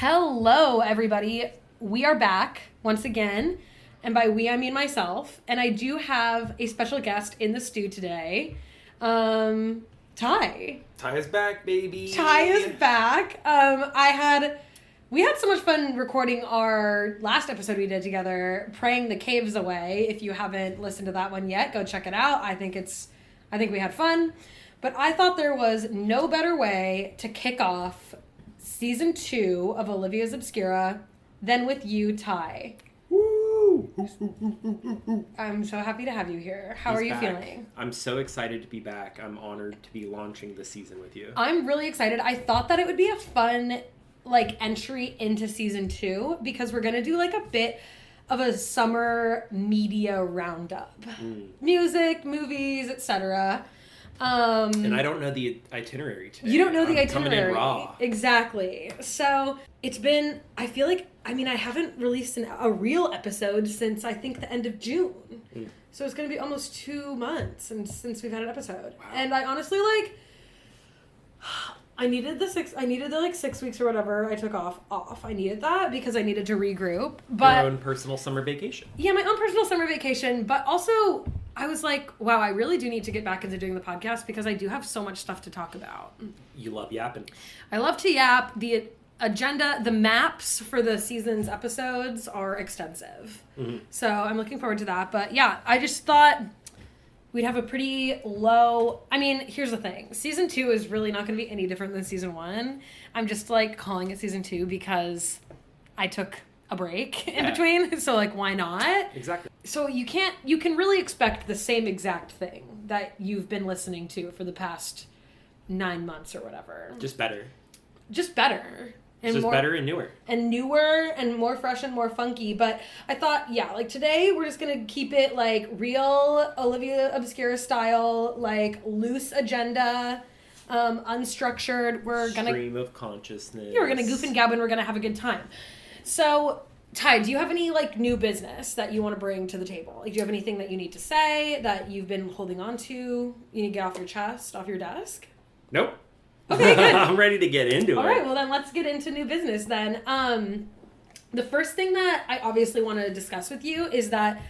Hello, everybody. We are back once again. And by we, I mean myself. And I do have a special guest in the stew today. Ty. Ty is back, baby. Ty is back. We had so much fun recording our last episode we did together, Praying the Caves Away. If you haven't listened to that one yet, go check it out. I think we had fun. But I thought there was no better way to kick off season 2 of Olivia's Obscura than with you, Ty. Woo! I'm so happy to have you here. How are you feeling? I'm so excited to be back. I'm honored to be launching the season with you. I'm really excited. I thought that it would be a fun entry into season 2 because we're gonna do a bit of a summer media roundup. Music, movies, etc. And I don't know the itinerary today. You don't know the itinerary. Coming in raw. Exactly. So it's been, I haven't released a real episode since I think the end of June. So it's going to be almost 2 months since we've had an episode. Wow. And I honestly I needed the 6 weeks or whatever I took off. I needed that because I needed to regroup. But your own personal summer vacation. Yeah, my own personal summer vacation. But also, I was like, wow, I really do need to get back into doing the podcast because I do have so much stuff to talk about. You love yapping. I love to yap. The agenda, the maps for the season's episodes are extensive. Mm-hmm. So I'm looking forward to that. But yeah, I just thought we'd have a pretty low... here's the thing. Season 2 is really not going to be any different than season 1. I'm just calling it season 2 because I took a break in between. So why not? Exactly. So you can really expect the same exact thing that you've been listening to for the past 9 months or whatever. Just better. And just more, better and newer. And newer and more fresh and more funky. But I thought, today we're just going to keep it real Olivia Obscura style, loose agenda, unstructured. We're going to... Stream of consciousness. Yeah, we're going to goof and gab and we're going to have a good time. So, Ty, do you have any new business that you want to bring to the table? Do you have anything that you need to say that you've been holding on to? You need to get off your chest, off your desk? Nope. Okay, good. I'm ready to get into it. All right, well then let's get into new business then. The first thing that I obviously want to discuss with you is that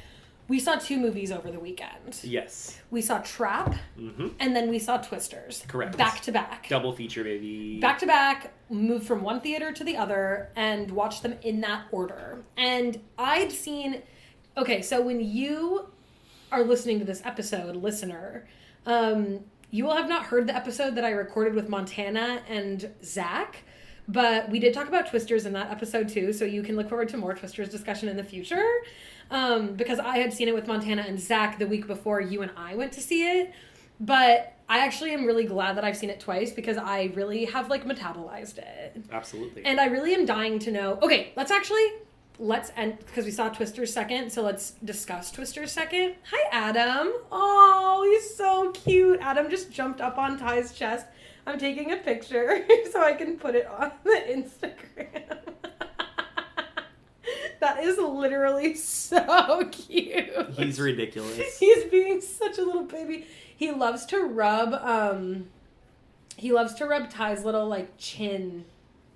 we saw 2 movies over the weekend. Yes. We saw Trap, and then we saw Twisters. Correct. Back to back. Double feature, baby. Back to back, moved from one theater to the other, and watched them in that order. And I'd seen... Okay, so when you are listening to this episode, listener... you will have not heard the episode that I recorded with Montana and Zach, but we did talk about Twisters in that episode too, so you can look forward to more Twisters discussion in the future, because I had seen it with Montana and Zach the week before you and I went to see it, but I actually am really glad that I've seen it twice because I really have metabolized it. Absolutely. And I really am dying to know... Okay, let's end, because we saw Twisters second, so let's discuss Twisters second. Hi, Adam. Oh, he's so cute. Adam just jumped up on Ty's chest. I'm taking a picture so I can put it on the Instagram. That is literally so cute. He's ridiculous. He's being such a little baby. He loves to rub Ty's little, chin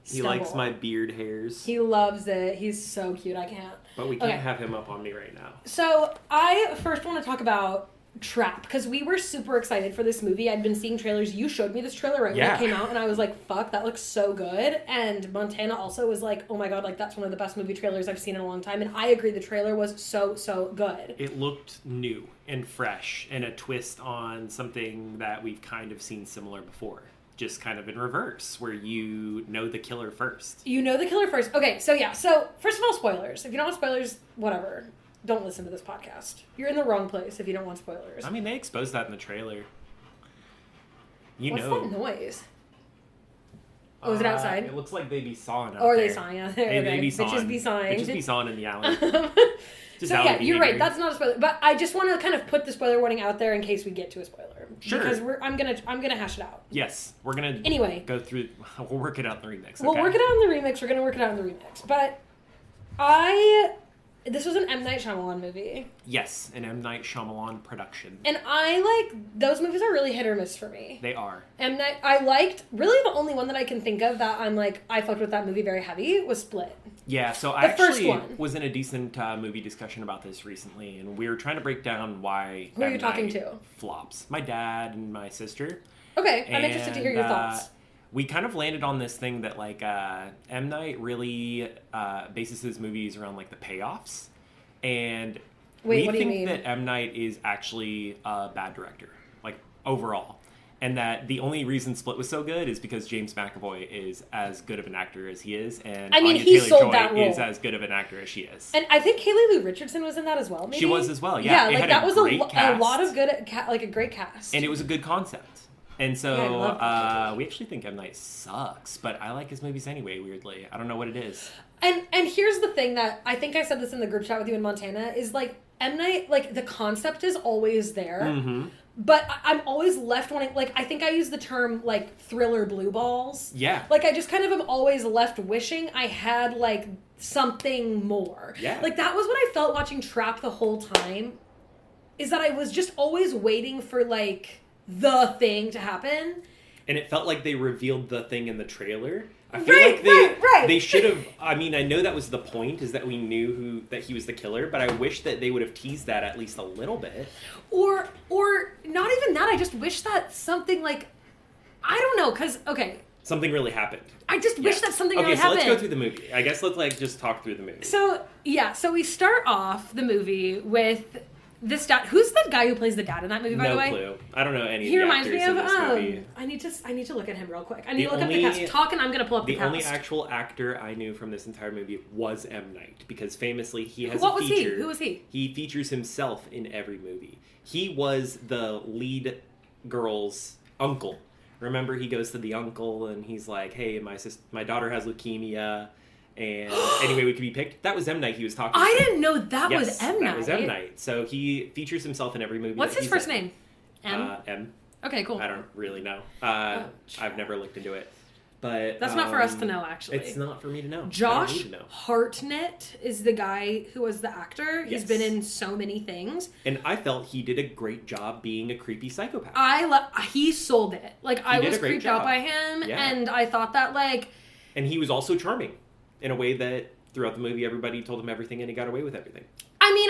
He likes my beard hairs. He loves it. He's so cute. I can't. But we can't have him up on me right now. So I first want to talk about Trap because we were super excited for this movie. I'd been seeing trailers. You showed me this trailer when it came out and I was like, fuck, that looks so good. And Montana also was like, oh my god, that's one of the best movie trailers I've seen in a long time. And I agree, the trailer was so good. It looked new and fresh and a twist on something that we've kind of seen similar before. Just kind of in reverse, where you know the killer first. Okay, so first of all, spoilers. If you don't want spoilers, whatever. Don't listen to this podcast. You're in the wrong place if you don't want spoilers. They exposed that in the trailer. What's that noise? Oh, is it outside? It looks like they be sawing out there. Or they sawing out there. They be sawing. Bitches be sawing. Bitches be sawing in the alley. So yeah, you're right. That's not a spoiler. But I just want to kind of put the spoiler warning out there in case we get to a spoiler. Sure. Because I'm gonna hash it out. Yes, we're gonna go through. We'll work it out in the remix. Okay? We'll work it out in the remix. We're gonna work it out in the remix. But I This was an M. Night Shyamalan movie. Yes, an M. Night Shyamalan production. And those movies are really hit or miss for me. They are. M. Night, I liked, really the only one that I can think of that I'm like, I fucked with that movie very heavy was Split. Yeah, so I actually was in a decent movie discussion about this recently, and we were trying to break down why Who are you talking to? Flops. My dad and my sister. Okay, I'm interested to hear your thoughts. We kind of landed on this thing that, like, M. Night really bases his movies around, like, the payoffs. And we think that M. Night is actually a bad director, like, overall. And that the only reason Split was so good is because James McAvoy is as good of an actor as he is. And Anya Taylor-Joy is as good of an actor as she is. And I think Haley Lu Richardson was in that as well, maybe? She was as well, yeah. Yeah, like, that was a lot of good, like, a great cast. And it was a good concept. And so, we actually think M. Night sucks, but I like his movies anyway, weirdly. I don't know what it is. And here's the thing that, I think I said this in the group chat with you in Montana, is, like, M. Night, like, the concept is always there, but I'm always left wanting, like, I think I use the term, like, thriller blue balls. Yeah. Like, I just kind of am always left wishing I had, like, something more. Yeah. Like, that was what I felt watching Trap the whole time, is that I was just always waiting for, like, the thing to happen. And it felt like they revealed the thing in the trailer. I feel they should have. I mean, I know that was the point, is that we knew that he was the killer, but I wish that they would have teased that at least a little bit. Or not even that. I just wish that something, like, I don't know, because, okay, something really happened. I just wish that something really happened. Okay, so let's go through the movie. I guess let's, like, just talk through the movie. So we start off the movie with this dad. Who's the guy who plays the dad in that movie, by the way? No clue. I don't know any he of the reminds actors me of, in this movie. I need to look at him real quick. I need to look up the cast. Talk, and I'm going to pull up the cast. The only actual actor I knew from this entire movie was M. Night, because famously he has What a feature. was he? Who was he? He features himself in every movie. He was the lead girl's uncle. Remember, he goes to the uncle and he's like, "Hey, my daughter has leukemia, and anyway, we could be picked." That was M. Night he was talking to. I didn't know that was M. Night. That was M. Night. So he features himself in every movie. What's his first name? M? M. Okay, cool. I don't really know. I've never looked into it. But that's not for us to know, actually. It's not for me to know. Josh Hartnett is the guy who was the actor. He's been in so many things. And I felt he did a great job being a creepy psychopath. He sold it. Like, I was creeped out by him, yeah. And I thought that, like... And he was also charming in a way that throughout the movie everybody told him everything and he got away with everything. I mean,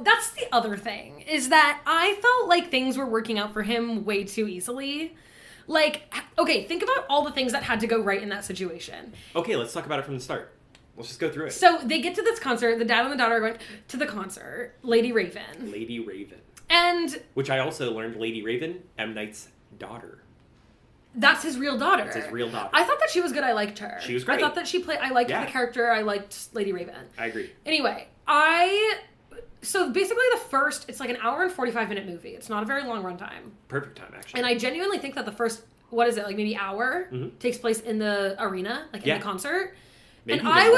that's the other thing, is that I felt like things were working out for him way too easily. Like, okay, think about all the things that had to go right in that situation. Okay, let's talk about it from the start. Let's just go through it. So they get to this concert. The dad and the daughter are going to the concert. Lady Raven. And... Which I also learned, Lady Raven, M. Night's daughter. That's his real daughter. That's his real daughter. I thought that she was good. I liked her. She was great. I thought that I liked the character. I liked Lady Raven. I agree. Anyway, so basically it's like an hour and 45-minute movie. It's not a very long runtime. Perfect time, actually. And I genuinely think that the first, what is it, like maybe hour, takes place in the arena, like in the concert. Maybe and I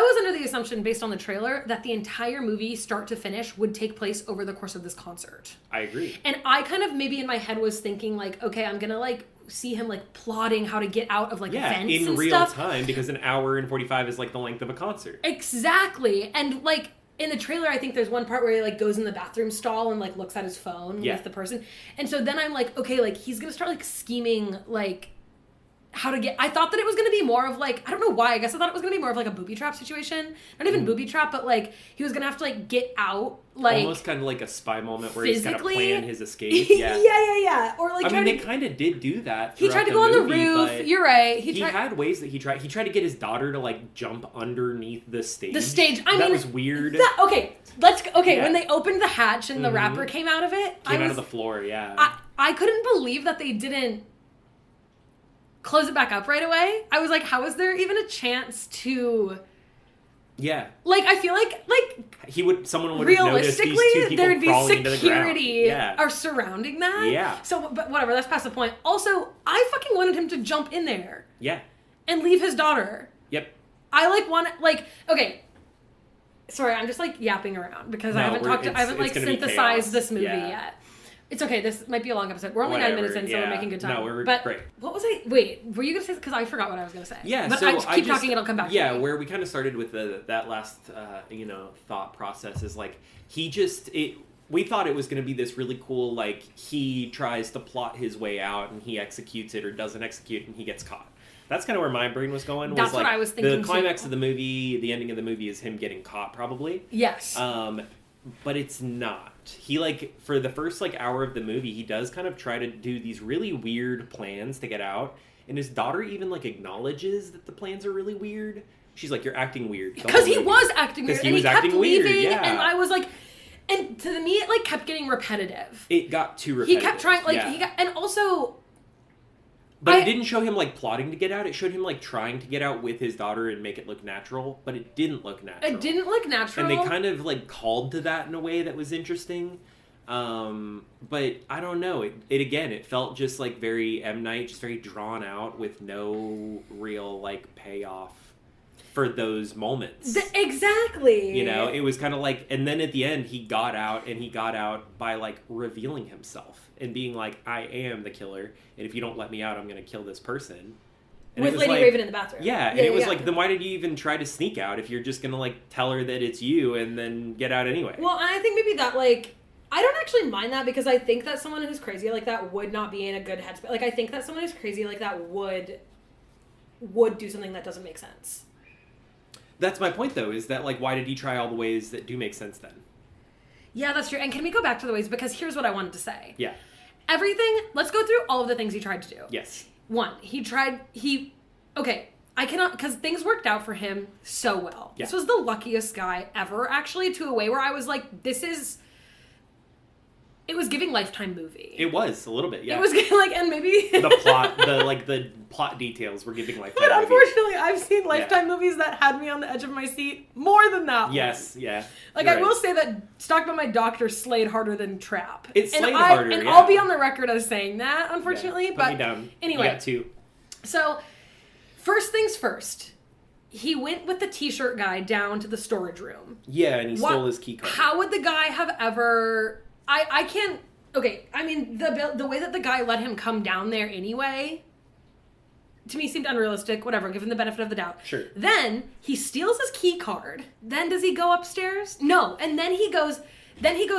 was under the assumption, based on the trailer, that the entire movie, start to finish, would take place over the course of this concert. I agree. And I kind of maybe in my head was thinking, like, okay, I'm gonna, like, see him, like, plotting how to get out of, like, vents and stuff. In real time, because an hour and 45 is, like, the length of a concert. Exactly. And, like, in the trailer, I think there's one part where he, like, goes in the bathroom stall and, like, looks at his phone with the person. And so then I'm like, okay, like, he's gonna start, like, scheming, like, how to get... I thought that it was going to be more of, like... I don't know why. I guess I thought it was going to be more of, like, a booby trap situation. Not even booby trap, but, like, he was going to have to, like, get out, like... Almost kind of like a spy moment where he's got to plan his escape. Yeah. yeah. Or, like, they kind of did do that. He tried to go on the roof. You're right. He had ways that he tried. He tried to get his daughter to, like, jump underneath the stage. That was weird. When they opened the hatch and the rapper came out of it... Came out of the floor, yeah. I couldn't believe that they didn't close it back up right away. I was like, how is there even a chance to... Yeah. Like, I feel like someone would have noticed these two people there'd be crawling into the ground. security are surrounding that. Yeah. So, but whatever, that's past the point. Also, I fucking wanted him to jump in there. Yeah. And leave his daughter. Yep. Okay. Sorry, I'm just, like, yapping around because I haven't synthesized this movie yet. It's okay. This might be a long episode. We're only 9 minutes in, so we're making good time. No, we're but great. What was I... Wait, were you going to say... Because I forgot what I was going to say. Yeah, but so I just keep talking, it'll come back to me. Yeah, where we kind of started with that last, thought process is, like, we thought it was going to be this really cool, like, he tries to plot his way out and he executes it or doesn't execute and he gets caught. That's kind of where my brain was going. That's what I was thinking, the climax of the movie, the ending of the movie is him getting caught, probably. Yes. But it's not. He, like, for the first, like, hour of the movie, he does kind of try to do these really weird plans to get out. And his daughter even, like, acknowledges that the plans are really weird. She's like, you're acting weird. Because he was acting weird. And he kept leaving. Yeah. And I was like... And to me, it, like, kept getting repetitive. It got too repetitive. He kept trying, like, and also... But it didn't show him, like, plotting to get out. It showed him, like, trying to get out with his daughter and make it look natural. But it didn't look natural. It didn't look natural. And they kind of, like, called to that in a way that was interesting. But I don't know. It felt just, like, very M. Night, just very drawn out with no real, like, payoff for those moments. Exactly. You know, it was kind of like... And then at the end, he got out by, like, revealing himself. And being like, I am the killer, and if you don't let me out, I'm going to kill this person. And with Lady Raven in the bathroom. Yeah, and it was like, then why did you even try to sneak out if you're just going to, like, tell her that it's you and then get out anyway? Well, I think maybe that, like, I don't actually mind that because I think that someone who's crazy like that would not be in a good headspace. Like, I think that someone who's crazy like that would do something that doesn't make sense. That's my point, though, is that, like, why did he try all the ways that do make sense then? Yeah, that's true. And can we go back to the ways? Because here's what I wanted to say. Yeah. Let's go through all of the things he tried to do. Yes. One, I cannot, because things worked out for him so well. Yeah. This was the luckiest guy ever, actually, to a way where I was like, it was giving Lifetime movie. It was, a little bit, yeah. It was like, and maybe... the plot details were giving Lifetime But unfortunately, movie. I've seen Lifetime movies that had me on the edge of my seat more than that Yes, yeah. Like, I will say that Stalked by My Doctor slayed harder than Trap. It slayed harder, And yeah. I'll be on the record as saying that, unfortunately. Put but me down. Anyway. You got two. So, first things first. He went with the t-shirt guy down to the storage room. Yeah, and he stole his key card. How would the guy have ever... I can't... Okay, I mean, the way that the guy let him come down there anyway, to me seemed unrealistic. Whatever, give him the benefit of the doubt. Sure. Then he steals his key card. Then does he go upstairs? No. And then he goes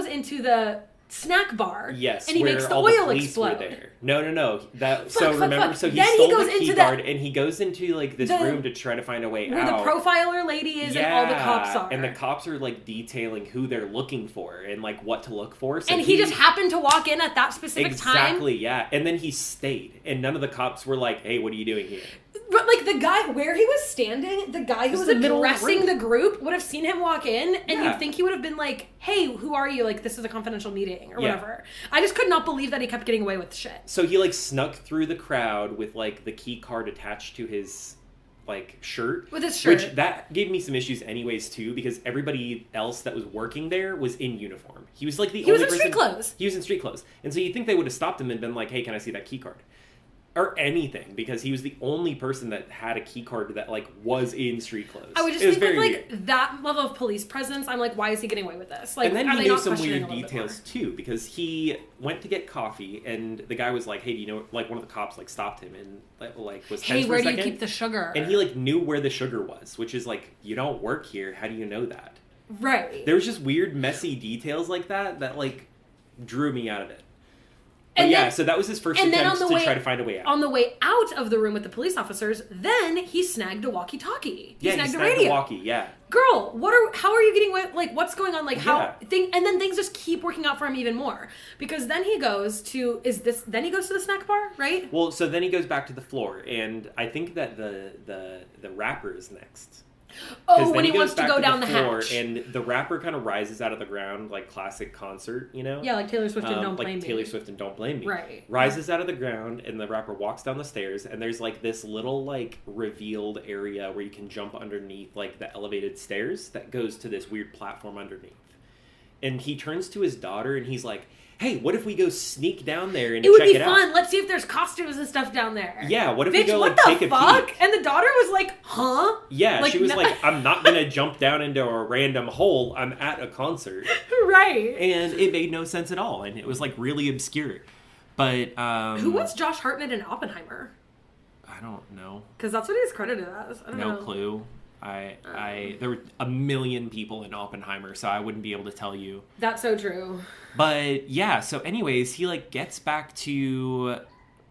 into the snack bar. Yes, and he makes the oil explode. Were there. No. So he then stole he goes the key into card and he goes into like this room to try to find a way where out. Where the profiler lady is and all the cops are. And the cops are like detailing who they're looking for and like what to look for. So and he just happened to walk in at that specific time. Exactly, yeah. And then he stayed and none of the cops were like, hey, what are you doing here? But, like, the guy, where he was standing, the guy who was addressing the group would have seen him walk in, and you'd think he would have been like, hey, who are you? Like, this is a confidential meeting, or whatever. I just could not believe that he kept getting away with shit. So he, like, snuck through the crowd with, like, the key card attached to his, like, shirt. With his shirt. Which, that gave me some issues anyways, too, because everybody else that was working there was in uniform. He was, like, the only person... He was in street clothes. He was in street clothes. And so you'd think they would have stopped him and been like, hey, can I see that key card? Or anything, because he was the only person that had a key card that, like, was in street clothes. I would just think with, like, that level of police presence, I'm like, why is he getting away with this? Like, and then he knew some weird details, too, because he went to get coffee, and the guy was like, hey, do you know, like, one of the cops, like, stopped him, and, like, was tense for a second. Hey, where do you keep the sugar? And he, like, knew where the sugar was, which is, like, you don't work here, how do you know that? Right. There was just weird, messy details like that, like, drew me out of it. And then, so that was his first attempt to try to find a way out. On the way out of the room with the police officers, then he snagged a walkie-talkie. He snagged a radio. Girl, how are you getting away? Like, what's going on? Like, and then things just keep working out for him even more. Because then he goes to, then he goes to the snack bar, right? Well, so then he goes back to the floor, and I think that the rapper is next. Oh, when he wants to go down the hatch. And the rapper kind of rises out of the ground, like classic concert, you know? Yeah, like Taylor Swift and Don't Blame Me. Like Taylor Swift and Don't Blame Me. Right. Rises out of the ground, and the rapper walks down the stairs, and there's like this little like revealed area where you can jump underneath like the elevated stairs that goes to this weird platform underneath. And he turns to his daughter, and he's like, hey, what if we go sneak down there and it would check be it fun. out? Let's see if there's costumes and stuff down there. Yeah, what if Bitch, we go, what like, the take a fuck? peek? And the daughter was like, huh? Yeah, like, she was like, I'm not going to jump down into a random hole. I'm at a concert. Right. And it made no sense at all. And it was, like, really obscure. But, who was Josh Hartnett in Oppenheimer? I don't know. Because that's what he's credited as. I don't know. No clue. There were a million people in Oppenheimer, so I wouldn't be able to tell you. That's so true. But yeah, so anyways, he like gets back to,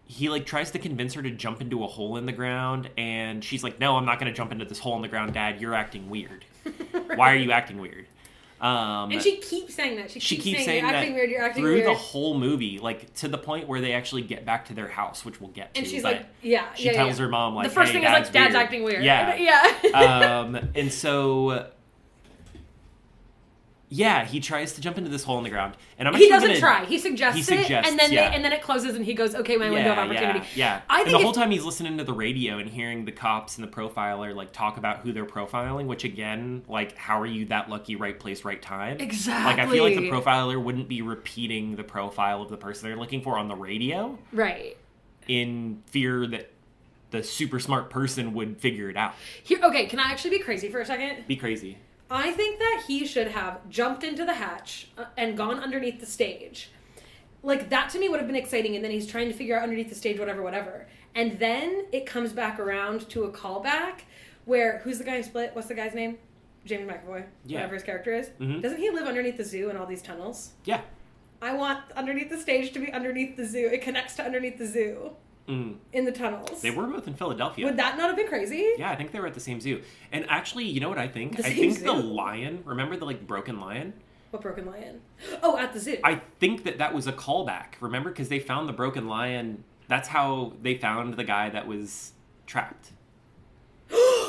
he like tries to convince her to jump into a hole in the ground, and she's like, no, I'm not going to jump into this hole in the ground, Dad. You're acting weird. Right. Why are you acting weird? And she keeps saying that. She keeps saying you're acting weird, you're acting through weird. the whole movie, like to the point where they actually get back to their house, which we'll get to. And she's like, yeah, she tells her mom, like, the first hey, thing is like, Dad's weird. acting weird. Yeah. Yeah. And so, yeah, he tries to jump into this hole in the ground, and he doesn't try. He suggests it, and then yeah. and then it closes, and he goes, "Okay, my window of opportunity." Yeah. I think and the whole time he's listening to the radio and hearing the cops and the profiler like talk about who they're profiling. Which again, like, how are you that lucky? Right place, right time. Exactly. Like, I feel like the profiler wouldn't be repeating the profile of the person they're looking for on the radio, right? In fear that the super smart person would figure it out. Here, okay, can I actually be crazy for a second? Be crazy. I think that he should have jumped into the hatch and gone underneath the stage. Like, that to me would have been exciting, and then he's trying to figure out underneath the stage, whatever. And then it comes back around to a callback where, who's the guy in Split? What's the guy's name? James McAvoy, whatever his character is. Mm-hmm. Doesn't he live underneath the zoo in all these tunnels? Yeah. I want underneath the stage to be underneath the zoo. It connects to underneath the zoo. In the tunnels. They were both in Philadelphia. Would that not have been crazy? Yeah, I think they were at the same zoo. And actually, you know what I think? The lion, remember the like broken lion? What broken lion? Oh, at the zoo. I think that was a callback, remember? Because they found the broken lion. That's how they found the guy that was trapped.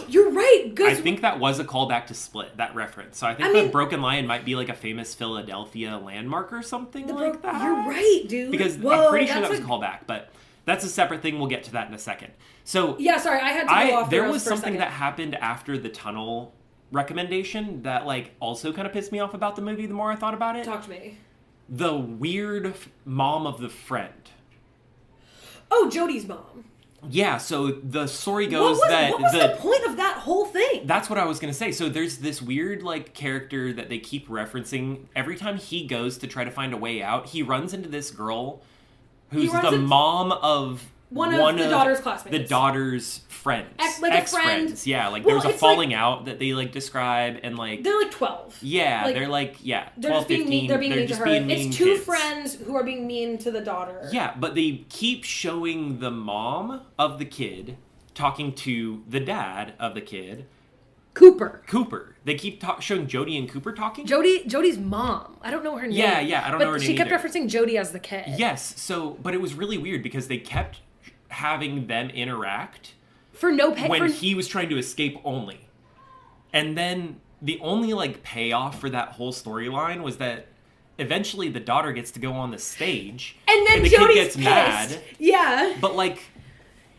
You're right. I think that was a callback to Split, that reference. So I think the broken lion might be like a famous Philadelphia landmark or something like that. You're right, dude. Because I'm pretty sure that was a callback, but that's a separate thing. We'll get to that in a second. So yeah, sorry, I had to go off. There was something that happened after the tunnel recommendation that like also kind of pissed me off about the movie the more I thought about it. Talk to me. The weird mom of the friend. Oh, Jody's mom. Yeah, so the story goes what was the point of that whole thing? That's what I was going to say. So there's this weird like character that they keep referencing. Every time he goes to try to find a way out, he runs into this girl who's the mom of one of the daughter's classmates. The daughter's friends. Ex-friends. Yeah, like there's a falling out that they like describe, and like they're like 12. Yeah, like, they're like 12, 15. They're being mean to her. It's two kids. Friends who are being mean to the daughter. Yeah, but they keep showing the mom of the kid talking to the dad of the kid. Cooper. They keep showing Jody and Cooper talking? Jody's mom. I don't know her name. Yeah, I don't know her name. But she kept referencing Jody as the kid. Yes, but it was really weird because they kept having them interact for no pay when he was trying to escape only. And then the only like payoff for that whole storyline was that eventually the daughter gets to go on the stage and then the Jody's kid gets pissed. mad. Yeah. But like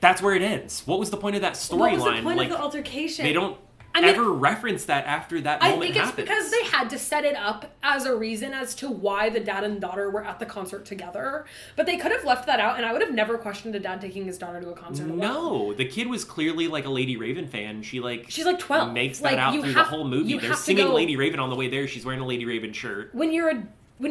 that's where it ends. What was the point of that storyline? What was the point of the altercation? They don't ever reference that after that moment happens. I think it's happens. because they had to set it up as a reason as to why the dad and daughter were at the concert together. But they could have left that out, and I would have never questioned a dad taking his daughter to a concert alone. No, the kid was clearly like a Lady Raven fan. She's like 12. Makes that out through the whole movie. They're singing Lady Raven on the way there. She's wearing a Lady Raven shirt. When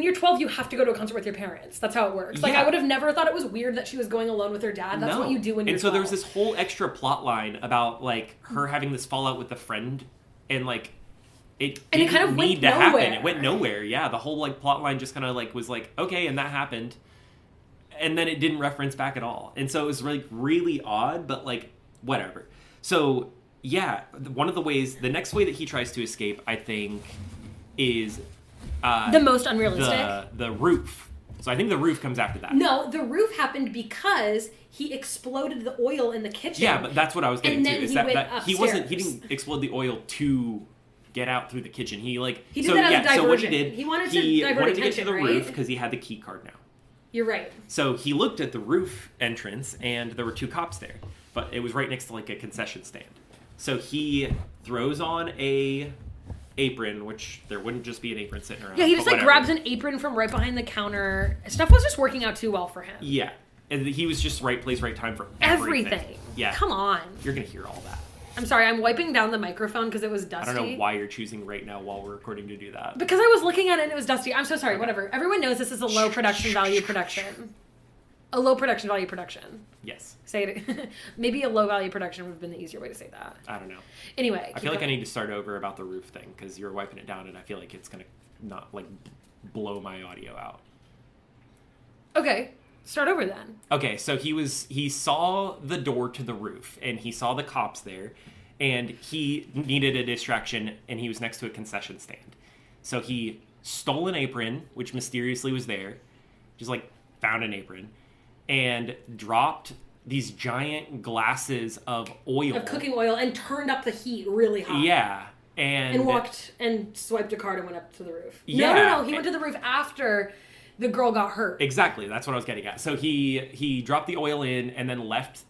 you're 12, you have to go to a concert with your parents. That's how it works. Like, I would have never thought it was weird that she was going alone with her dad. That's what you do when you're 12. And so there was this whole extra plot line about, like, her having this fallout with a friend, and, like, it kind of need to happen. It went nowhere, yeah. The whole, like, plot line just kind of, like, was like, okay, and that happened. And then it didn't reference back at all. And so it was, like, really odd, but, like, whatever. So, yeah, the next way that he tries to escape, I think, is... the most unrealistic? The roof. So I think the roof comes after that. No, the roof happened because he exploded the oil in the kitchen. Yeah, but that's what I was getting to. Is that upstairs. he didn't explode the oil to get out through the kitchen. He did that as a diversion. So what he did, he wanted to get to the roof because he had the key card now. You're right. So he looked at the roof entrance and there were two cops there, but it was right next to like a concession stand. So he throws on a apron, which there wouldn't just be an apron sitting around. Yeah, he just like grabs an apron from right behind the counter. Stuff was just working out too well for him. Yeah. And he was just right place, right time for everything. Yeah. Come on. You're going to hear all that. I'm sorry, I'm wiping down the microphone because it was dusty. I don't know why you're choosing right now while we're recording to do that. Because I was looking at it and it was dusty. I'm so sorry, whatever. Everyone knows this is a low production value production. A low production value production. Yes. Say it. Maybe a low value production would have been the easier way to say that. I don't know. Anyway. I feel like I need to start over about the roof thing because you're wiping it down and I feel like it's going to not like blow my audio out. Okay. Start over then. Okay, so he saw the door to the roof and he saw the cops there and he needed a distraction and he was next to a concession stand. So he stole an apron, which mysteriously was there, just like found an apron, and dropped these giant glasses of oil. Of cooking oil, and turned up the heat really high. Yeah. And walked and swiped a card and went up to the roof. Yeah. No. He went to the roof after the girl got hurt. Exactly. That's what I was getting at. So he dropped the oil in and then left,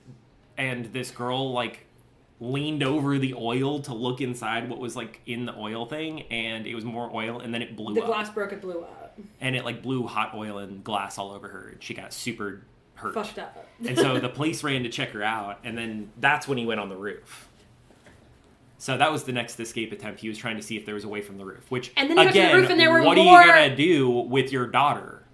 and this girl like leaned over the oil to look inside what was like in the oil thing, and it was more oil, and then it blew up. The glass broke, it blew up. And it like blew hot oil and glass all over her, and she got super hurt. Fucked up. And so the police ran to check her out, and then that's when he went on the roof. So that was the next escape attempt. He was trying to see if there was a way from the roof. Which, and then he got to the roof and there were what more... are you going to do with your daughter?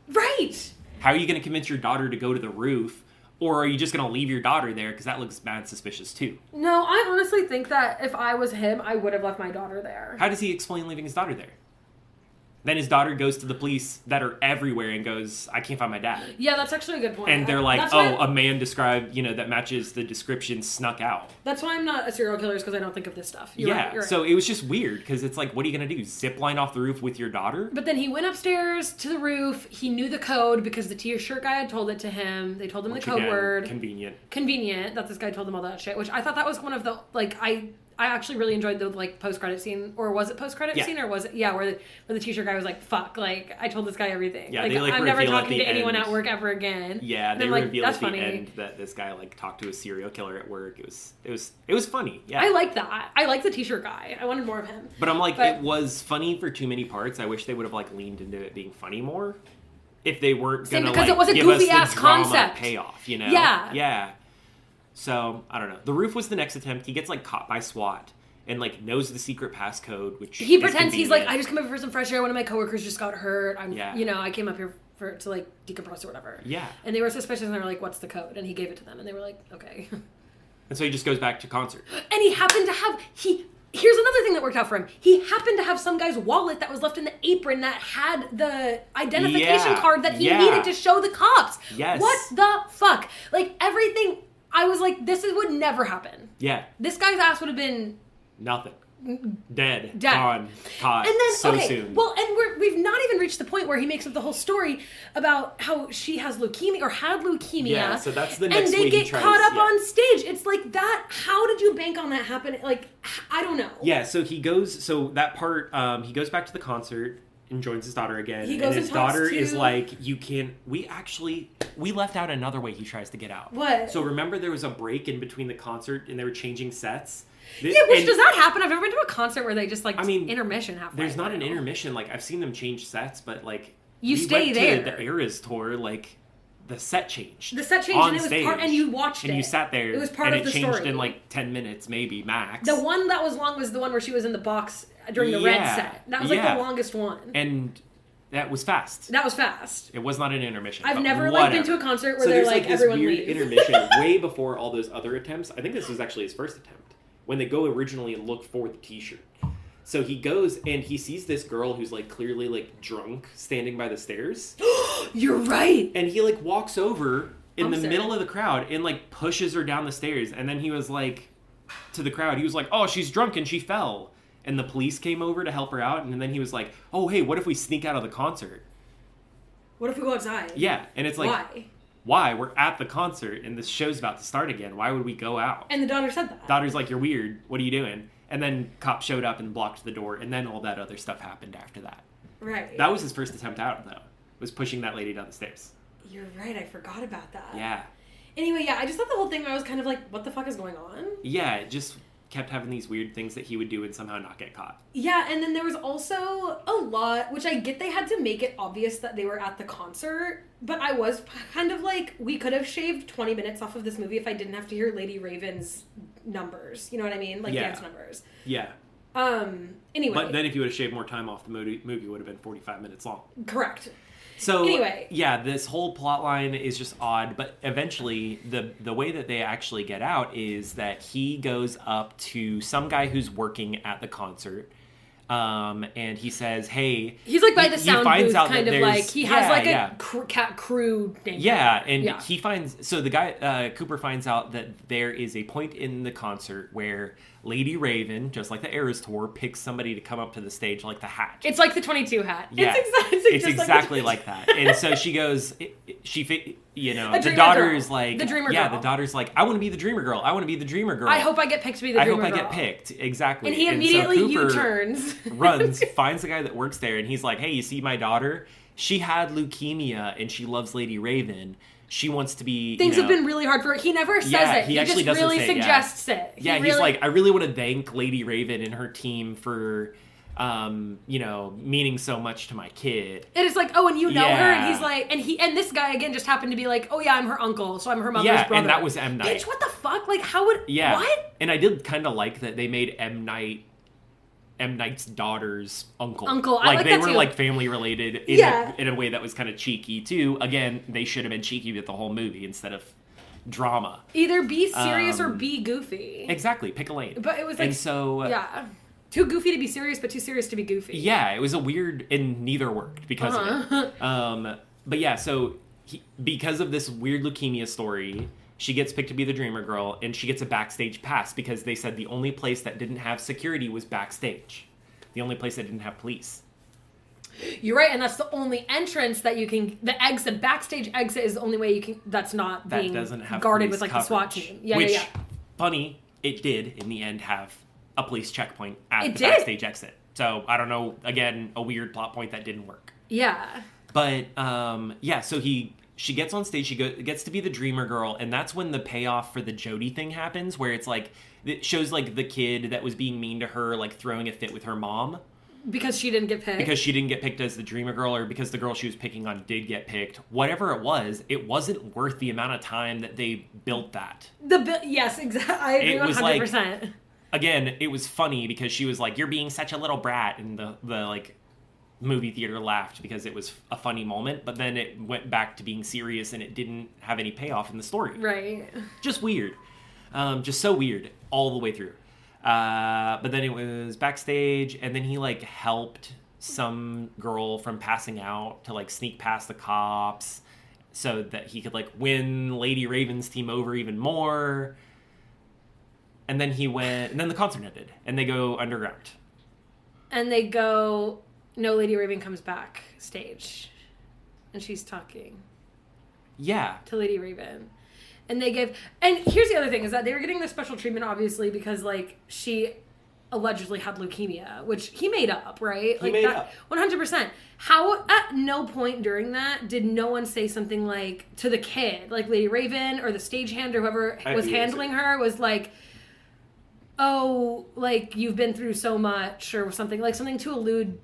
Right! How are you going to convince your daughter to go to the roof? Or are you just going to leave your daughter there? Because that looks mad suspicious, too. No, I honestly think that if I was him, I would have left my daughter there. How does he explain leaving his daughter there? Then his daughter goes to the police that are everywhere and goes, I can't find my dad. Yeah, that's actually a good point. And they're like, a man described, that matches the description snuck out. That's why I'm not a serial killer, is because I don't think of this stuff. You're right. So it was just weird, because it's like, what are you going to do? Zip line off the roof with your daughter? But then he went upstairs to the roof. He knew the code because the t-shirt guy had told it to him. They told him the code word. Convenient that this guy told them all that shit, which I thought that was one of the, I actually really enjoyed the post-credit scene, or was it post-credit scene, or was it where the t-shirt guy was like, "Fuck, I told this guy everything. Yeah, I'm never talking to anyone at work ever again." Yeah, they revealed at the end that this guy talked to a serial killer at work. It was funny. Yeah, I like that. I like the t-shirt guy. I wanted more of him. But I'm like, it was funny for too many parts. I wish they would have leaned into it being funny more. If they weren't gonna because it was a give goofy us ass the drama concept payoff, Yeah. Yeah. So I don't know. The roof was the next attempt. He gets caught by SWAT. And knows the secret passcode, which he pretends he's I just came up here for some fresh air. One of my coworkers just got hurt. I came up here to decompress or whatever. Yeah. And they were suspicious, and they were like, "What's the code?" And he gave it to them, and they were like, "Okay." And so he just goes back to concert. And he happened to have Here's another thing that worked out for him. He happened to have some guy's wallet that was left in the apron that had the identification card that he needed to show the cops. Yes. What the fuck? Everything. I was like, this would never happen. Yeah. This guy's ass would have been. Nothing. Dead. Gone. Caught. And then, so soon. Well, and we've not even reached the point where he makes up the whole story about how she has leukemia or had leukemia. Yeah, so that's the next and they get caught up on stage. It's like that. How did you bank on that happening? I don't know. Yeah, so he goes, that part, he goes back to the concert and joins his daughter again. He goes and his daughter is like, we left out another way he tries to get out. What? So remember there was a break in between the concert and they were changing sets? Does that happen? I've never been to a concert where they just intermission halfway. There's not an intermission. I've seen them change sets, but you stay there. To the Eras tour, the set changed. The set changed and it was part, and you watched it. And you sat there. It was part of the story. And it changed in 10 minutes, maybe max. The one that was long was the one where she was in the box during the red set. That was the longest one. And that was fast. It was not an intermission. I've never been to a concert where they're everyone leave. Intermission way before all those other attempts. I think this was actually his first attempt. When they go originally and look for the t-shirt. So he goes and he sees this girl who's clearly drunk standing by the stairs. You're right. And he walks over in the middle of the crowd and pushes her down the stairs. And then he was to the crowd, he was like, "Oh, she's drunk and she fell." And the police came over to help her out. And then he was like, "Oh, hey, what if we sneak out of the concert? What if we go outside?" Yeah. And it's why? We're at the concert and this show's about to start again. Why would we go out? And the daughter said that. Daughter's like, "You're weird. What are you doing?" And then cops showed up and blocked the door, and then all that other stuff happened after that. Right. That was his first attempt out, though. Was pushing that lady down the stairs. You're right. I forgot about that. Yeah. Anyway, I just thought the whole thing, I was kind of what the fuck is going on? Yeah, kept having these weird things that he would do and somehow not get caught. Yeah, and then there was also a lot, which I get they had to make it obvious that they were at the concert, but I was kind of like, we could have shaved 20 minutes off of this movie if I didn't have to hear Lady Raven's numbers. You know what I mean? Like, dance numbers. Yeah. Anyway. But then if you would have shaved more time off, the movie would have been 45 minutes long. Correct. So, anyway. Yeah, this whole plot line is just odd, but eventually the way that they actually get out is that he goes up to some guy who's working at the concert, and he says, hey... He's like by the sound booth, kind of like, he has like a cat crew name. Yeah, and he finds... So the guy, Cooper finds out that there is a point in the concert where Lady Raven, just like the Eras Tour, picks somebody to come up to the stage like the Hat. It's like the 22 hat. Yeah, it's exactly like that. And so she goes, the daughter is like... The Dreamer Girl. Yeah, the daughter's like, I want to be the Dreamer Girl. I want to be the Dreamer Girl. I hope I get picked to be the Dreamer Girl. I hope I get picked. Exactly. And he immediately U-turns. Runs, finds the guy that works there, and he's like, hey, you see my daughter? She had leukemia, and she loves Lady Raven. She wants to be... Things have been really hard for her. He never says it. He actually just really suggests it. He's like, I really want to thank Lady Raven and her team for... meaning so much to my kid. And it's like, oh, and you know her, and he's like, and this guy again just happened to be like, oh yeah, I'm her uncle, so I'm her mother's brother. And that was M. Night. Bitch, what the fuck? Like, how would, what? And I did kind of like that they made M. Night's daughter's uncle. Like they were too. Like family related in a way that was kind of cheeky too. Again, they should have been cheeky with the whole movie instead of drama. Either be serious or be goofy. Exactly, pick a lane. But it was like, and so too goofy to be serious, but too serious to be goofy. Yeah, it was a weird, and neither worked because of it. But yeah, so because of this weird leukemia story, she gets picked to be the Dreamer Girl, and she gets a backstage pass because they said the only place that didn't have security was backstage. The only place that didn't have police. You're right, and that's the only entrance that you can... The backstage exit is the only way you can... That's not being guarded with, like, the SWAT team. Yeah. Funny, it did, in the end, have a police checkpoint at the backstage exit. So, I don't know, again, a weird plot point that didn't work. Yeah. But, so she gets on stage, she gets to be the Dreamer Girl, and that's when the payoff for the Jody thing happens, where it's like, it shows like the kid that was being mean to her, like throwing a fit with her mom. Because she didn't get picked? Because she didn't get picked as the Dreamer Girl, or because the girl she was picking on did get picked. Whatever it wasn't worth the amount of time that they built that. Yes, exactly. I agree 100%. Like, again, it was funny because she was like, you're being such a little brat, and the like... movie theater laughed because it was a funny moment, but then it went back to being serious and it didn't have any payoff in the story. Right. Just weird. Just so weird all the way through. But then it was backstage, and then he like helped some girl from passing out to like sneak past the cops so that he could like win Lady Raven's team over even more. And then and then the concert ended, and they go underground. And they go... No, Lady Raven comes backstage, and she's talking. Yeah. To Lady Raven. And and here's the other thing, is that they were getting this special treatment, obviously, because, like, she allegedly had leukemia, which he made up, right? He made up. 100%. How, at no point during that, did no one say something like, to the kid, like Lady Raven, or the stagehand, or whoever was handling her, was like, oh, like, you've been through so much, or something, like, something to allude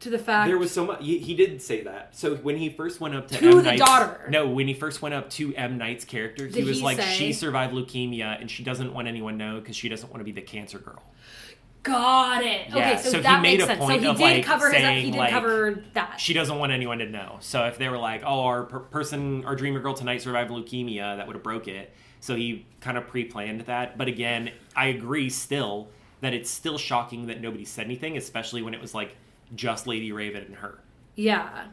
to the fact... There was so much... He did say that. So when he first went up to M. Knight's... daughter. No, when he first went up to M. Knight's character, he was like, she survived leukemia, and she doesn't want anyone to know because she doesn't want to be the cancer girl. Got it. Yeah. Okay, so that makes sense. So he did cover saying, he did cover that. She doesn't want anyone to know. So if they were like, oh, our Dreamer Girl tonight survived leukemia, that would have broke it. So he kind of pre-planned that. But again, I agree still that it's still shocking that nobody said anything, especially when it was like just Lady Raven and her. Yeah.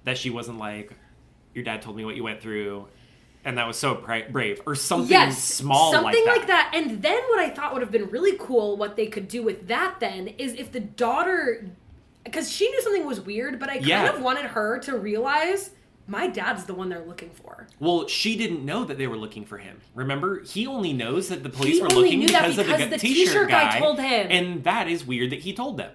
That she wasn't like, your dad told me what you went through, and that was so brave, or something small something like that. And then what I thought would have been really cool, what they could do with that then, is if the daughter, because she knew something was weird, but I kind of wanted her to realize, my dad's the one they're looking for. Well, she didn't know that they were looking for him. Remember? He only knows that the police were looking because of the t-shirt guy told him. And that is weird that he told them.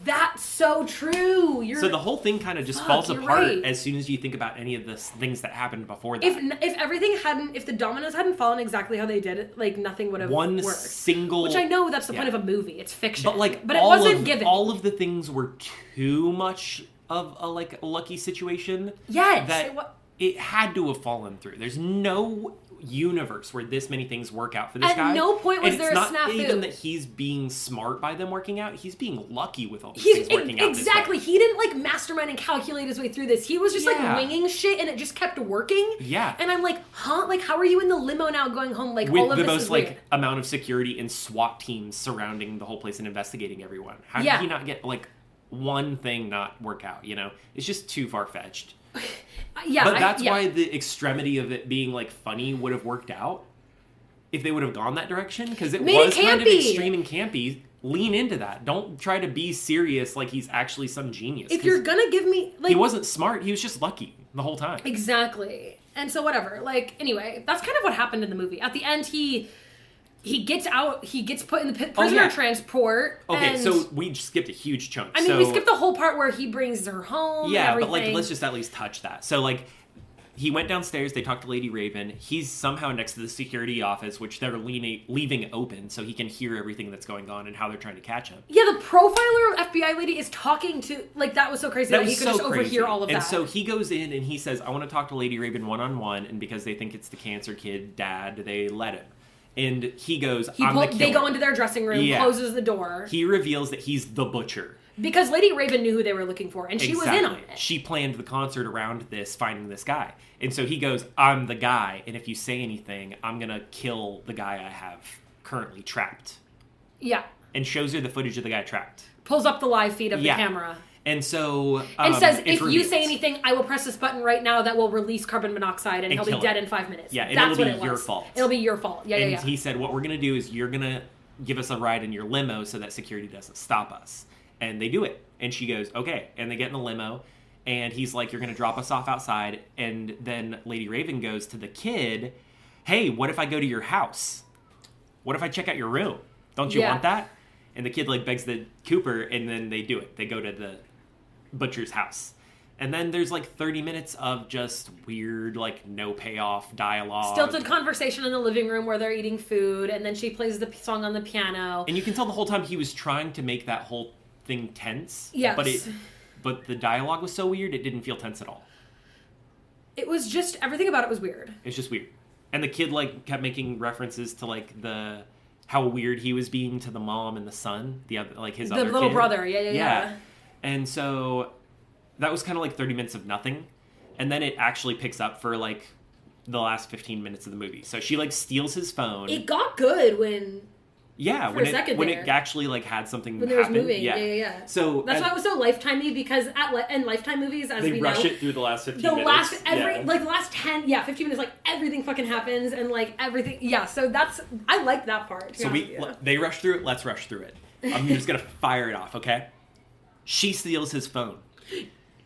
That's so true. So the whole thing kind of just falls apart as soon as you think about any of the things that happened before that. If the dominoes hadn't fallen exactly how they did, like nothing would have worked. Which I know that's the point of a movie. It's fiction. But it wasn't given. All of the things were too much of a lucky situation. Yes. That it had to have fallen through. There's no universe where this many things work out for this guy. At no point was there a snafu. It's not even that he's being smart by them working out. He's being lucky with all these things working out. Exactly. He didn't mastermind and calculate his way through this. He was just winging shit, and it just kept working. Yeah. And I'm like, huh? Like, how are you in the limo now going home? Like, with all of the this most is weird. Amount of security and SWAT teams surrounding the whole place and investigating everyone. How did he not get one thing not work out? It's just too far fetched. Yeah, but that's why the extremity of it being funny would have worked out if they would have gone that direction, because it was kind of extreme and campy. Lean into that. Don't try to be serious like he's actually some genius. If you're gonna give me he wasn't smart. He was just lucky the whole time. Exactly. And so whatever. Anyway, that's kind of what happened in the movie. At the end, he gets out. He gets put in the prisoner transport. Okay, so we skipped a huge chunk. I mean, we skipped the whole part where he brings her home. Yeah, and everything. but let's just at least touch that. So he went downstairs. They talked to Lady Raven. He's somehow next to the security office, which they're leaving open so he can hear everything that's going on and how they're trying to catch him. Yeah, the profiler FBI lady is talking to that was so crazy that he could just overhear all of that. And so he goes in and he says, "I want to talk to Lady Raven one-on-one," and because they think it's the cancer kid dad, they let him. And he goes, "I'm the killer." They go into their dressing room, closes the door. He reveals that he's the butcher. Because Lady Raven knew who they were looking for, and she was in on it. She planned the concert around finding this guy. And so he goes, "I'm the guy, and if you say anything, I'm going to kill the guy I have currently trapped." Yeah. And shows her the footage of the guy trapped. Pulls up the live feed of the camera. And so... and says, if you say anything, I will press this button right now that will release carbon monoxide, and he'll be dead in 5 minutes. Yeah, and it'll be your fault. It'll be your fault. Yeah, and he said, what we're going to do is you're going to give us a ride in your limo so that security doesn't stop us. And they do it. And she goes, okay. And they get in the limo. And he's like, you're going to drop us off outside. And then Lady Raven goes to the kid, hey, what if I go to your house? What if I check out your room? Don't you want that? And the kid begs the Cooper, and then they do it. They go to the butcher's house. And then there's 30 minutes of just weird, no payoff dialogue. Stilted conversation in the living room where they're eating food. And then she plays the song on the piano. And you can tell the whole time he was trying to make that whole thing tense. Yes. But the dialogue was so weird, it didn't feel tense at all. It was just, everything about it was weird. It's just weird. And the kid, kept making references to, how weird he was being to the mom and the son. The other, his other kid. The little brother, yeah. And so, that was kind of 30 minutes of nothing. And then it actually picks up for, the last 15 minutes of the movie. So she, steals his phone. It got good when... Yeah, when it actually had something when happen. When there was moving, yeah. So that's why it was so Lifetime-y, because in Lifetime movies, as we know, they rush it through the last 15 minutes. The last 15 minutes, everything fucking happens, and everything. Yeah, so I like that part. So they rush through it. Let's rush through it. I'm just gonna fire it off, okay? She steals his phone.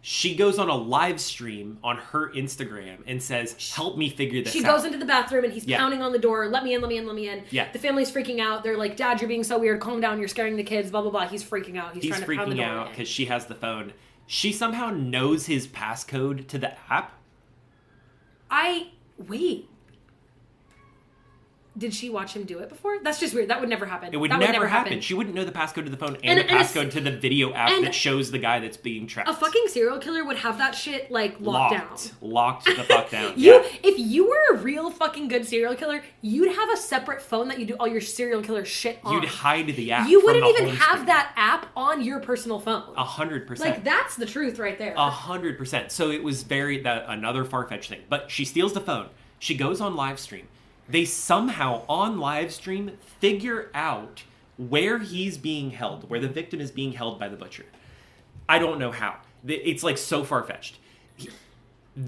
She goes on a live stream on her Instagram and says, help me figure this out. She goes into the bathroom and he's pounding on the door, let me in. Yeah. The family's freaking out. They're like, Dad, you're being so weird. Calm down. You're scaring the kids, blah, blah, blah. He's freaking out. He's trying to pound the door. He's freaking out because she has the phone. She somehow knows his passcode to the app. Wait. Did she watch him do it before? That's just weird. That would never happen. It would never happen. She wouldn't know the passcode to the phone and the passcode to the video app that shows the guy that's being trapped. A fucking serial killer would have that shit locked down. Locked the fuck down. If you were a real fucking good serial killer, you'd have a separate phone that you do all your serial killer shit on. You'd hide the app. You wouldn't even have that app on your personal phone. 100%. That's the truth right there. 100%. So it was another far-fetched thing. But she steals the phone. She goes on live stream. They somehow, on live stream, figure out where he's being held, where the victim is being held by the butcher. I don't know how. It's so far-fetched.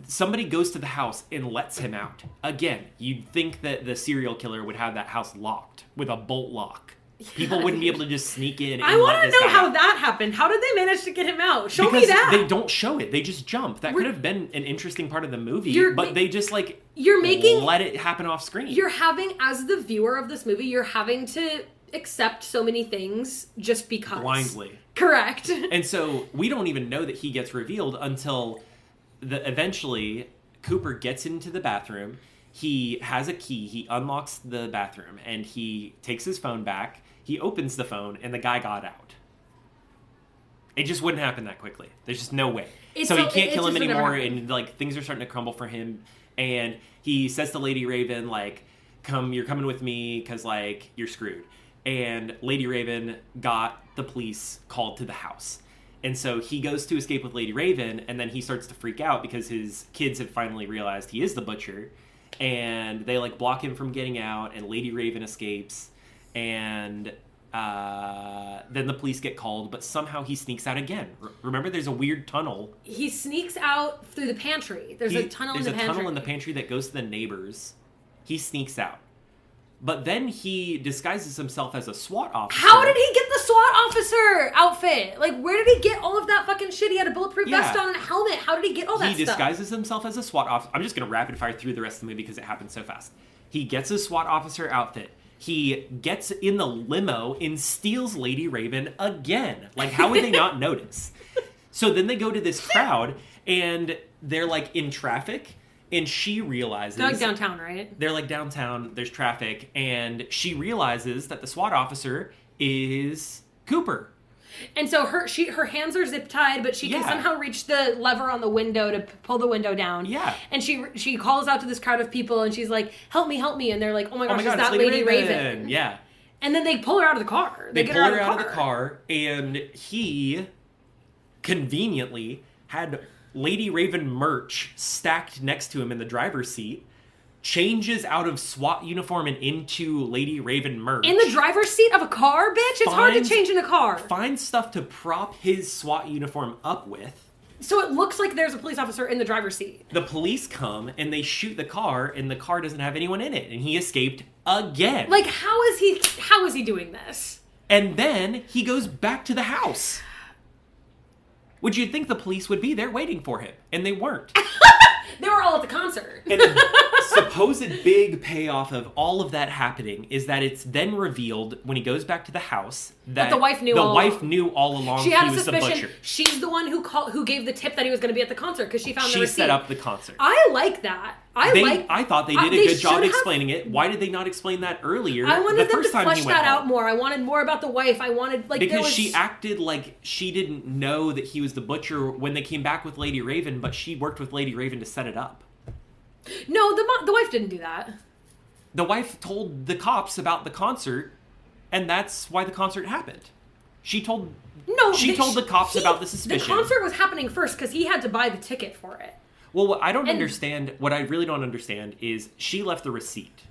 Somebody goes to the house and lets him out. Again, you'd think that the serial killer would have that house locked with a bolt lock. People wouldn't be able to just sneak in and I want to know how that happened. How did they manage to get him out? Show me that. They don't show it. They just jump. That could have been an interesting part of the movie, but they just let it happen off screen. You're having, as the viewer of this movie, you're having to accept so many things just because. Blindly. Correct. And so we don't even know that he gets revealed until eventually Cooper gets into the bathroom. He has a key. He unlocks the bathroom and he takes his phone back. He opens the phone and the guy got out. It just wouldn't happen that quickly. There's just no way. So he can't kill him anymore, and like things are starting to crumble for him. And he says to Lady Raven, like, you're coming with me because like you're screwed. And Lady Raven got the police called to the house. And so he goes to escape with Lady Raven, and then he starts to freak out because his kids have finally realized he is the butcher. And they like block him from getting out, and Lady Raven escapes. And then the police get called, but somehow he sneaks out again. Remember, there's a weird tunnel. He sneaks out through the pantry. There's a tunnel in the pantry. There's a tunnel in the pantry that goes to the neighbors. He sneaks out. But then he disguises himself as a SWAT officer. How did he get the SWAT officer outfit? Like, where did he get all of that fucking shit? He had a bulletproof vest on and a helmet. How did he get all that stuff? He disguises himself as a SWAT officer. I'm just going to rapid fire through the rest of the movie because it happens so fast. He gets his SWAT officer outfit. He gets in the limo and steals Lady Raven again. Like, how would they not notice? So then they go to this crowd, and they're, like, in traffic, and she realizes... They're, like, downtown, right? They're, like, downtown, there's traffic, and she realizes that the SWAT officer is Cooper. And so her hands are zip tied, but she can somehow reach the lever on the window to pull the window down. Yeah. And she calls out to this crowd of people, and she's like, "Help me, help me!" And they're like, "Oh my gosh, is that Lady Raven?" Yeah. And then they pull her out of the car. They pull her out of the car, and he conveniently had Lady Raven merch stacked next to him in the driver's seat. Changes out of SWAT uniform and into Lady Raven merch. In the driver's seat of a car, bitch? It's hard to change in a car. Finds stuff to prop his SWAT uniform up with. So it looks like there's a police officer in the driver's seat. The police come and they shoot the car, and the car doesn't have anyone in it, and he escaped again. Like, how is he doing this? And then he goes back to the house. Would you think the police would be there waiting for him? And they weren't. They were all at the concert. And the supposed big payoff of all of that happening is that it's then revealed when he goes back to the house that the wife knew all along she had he was a suspicion. The butcher. She's the one who gave the tip that he was going to be at the concert because she found the receipt. She set up the concert. I like that. I thought they did a good job explaining it. Why did they not explain that earlier? I wanted them to flesh that out more. I wanted more about the wife. I wanted because she acted like she didn't know that he was the butcher when they came back with Lady Raven, but she worked with Lady Raven to set it up. No, the wife didn't do that. The wife told the cops about the concert, and that's why the concert happened. She told the cops about the suspicion. The concert was happening first because he had to buy the ticket for it. Well, what I really don't understand is she left the receipt.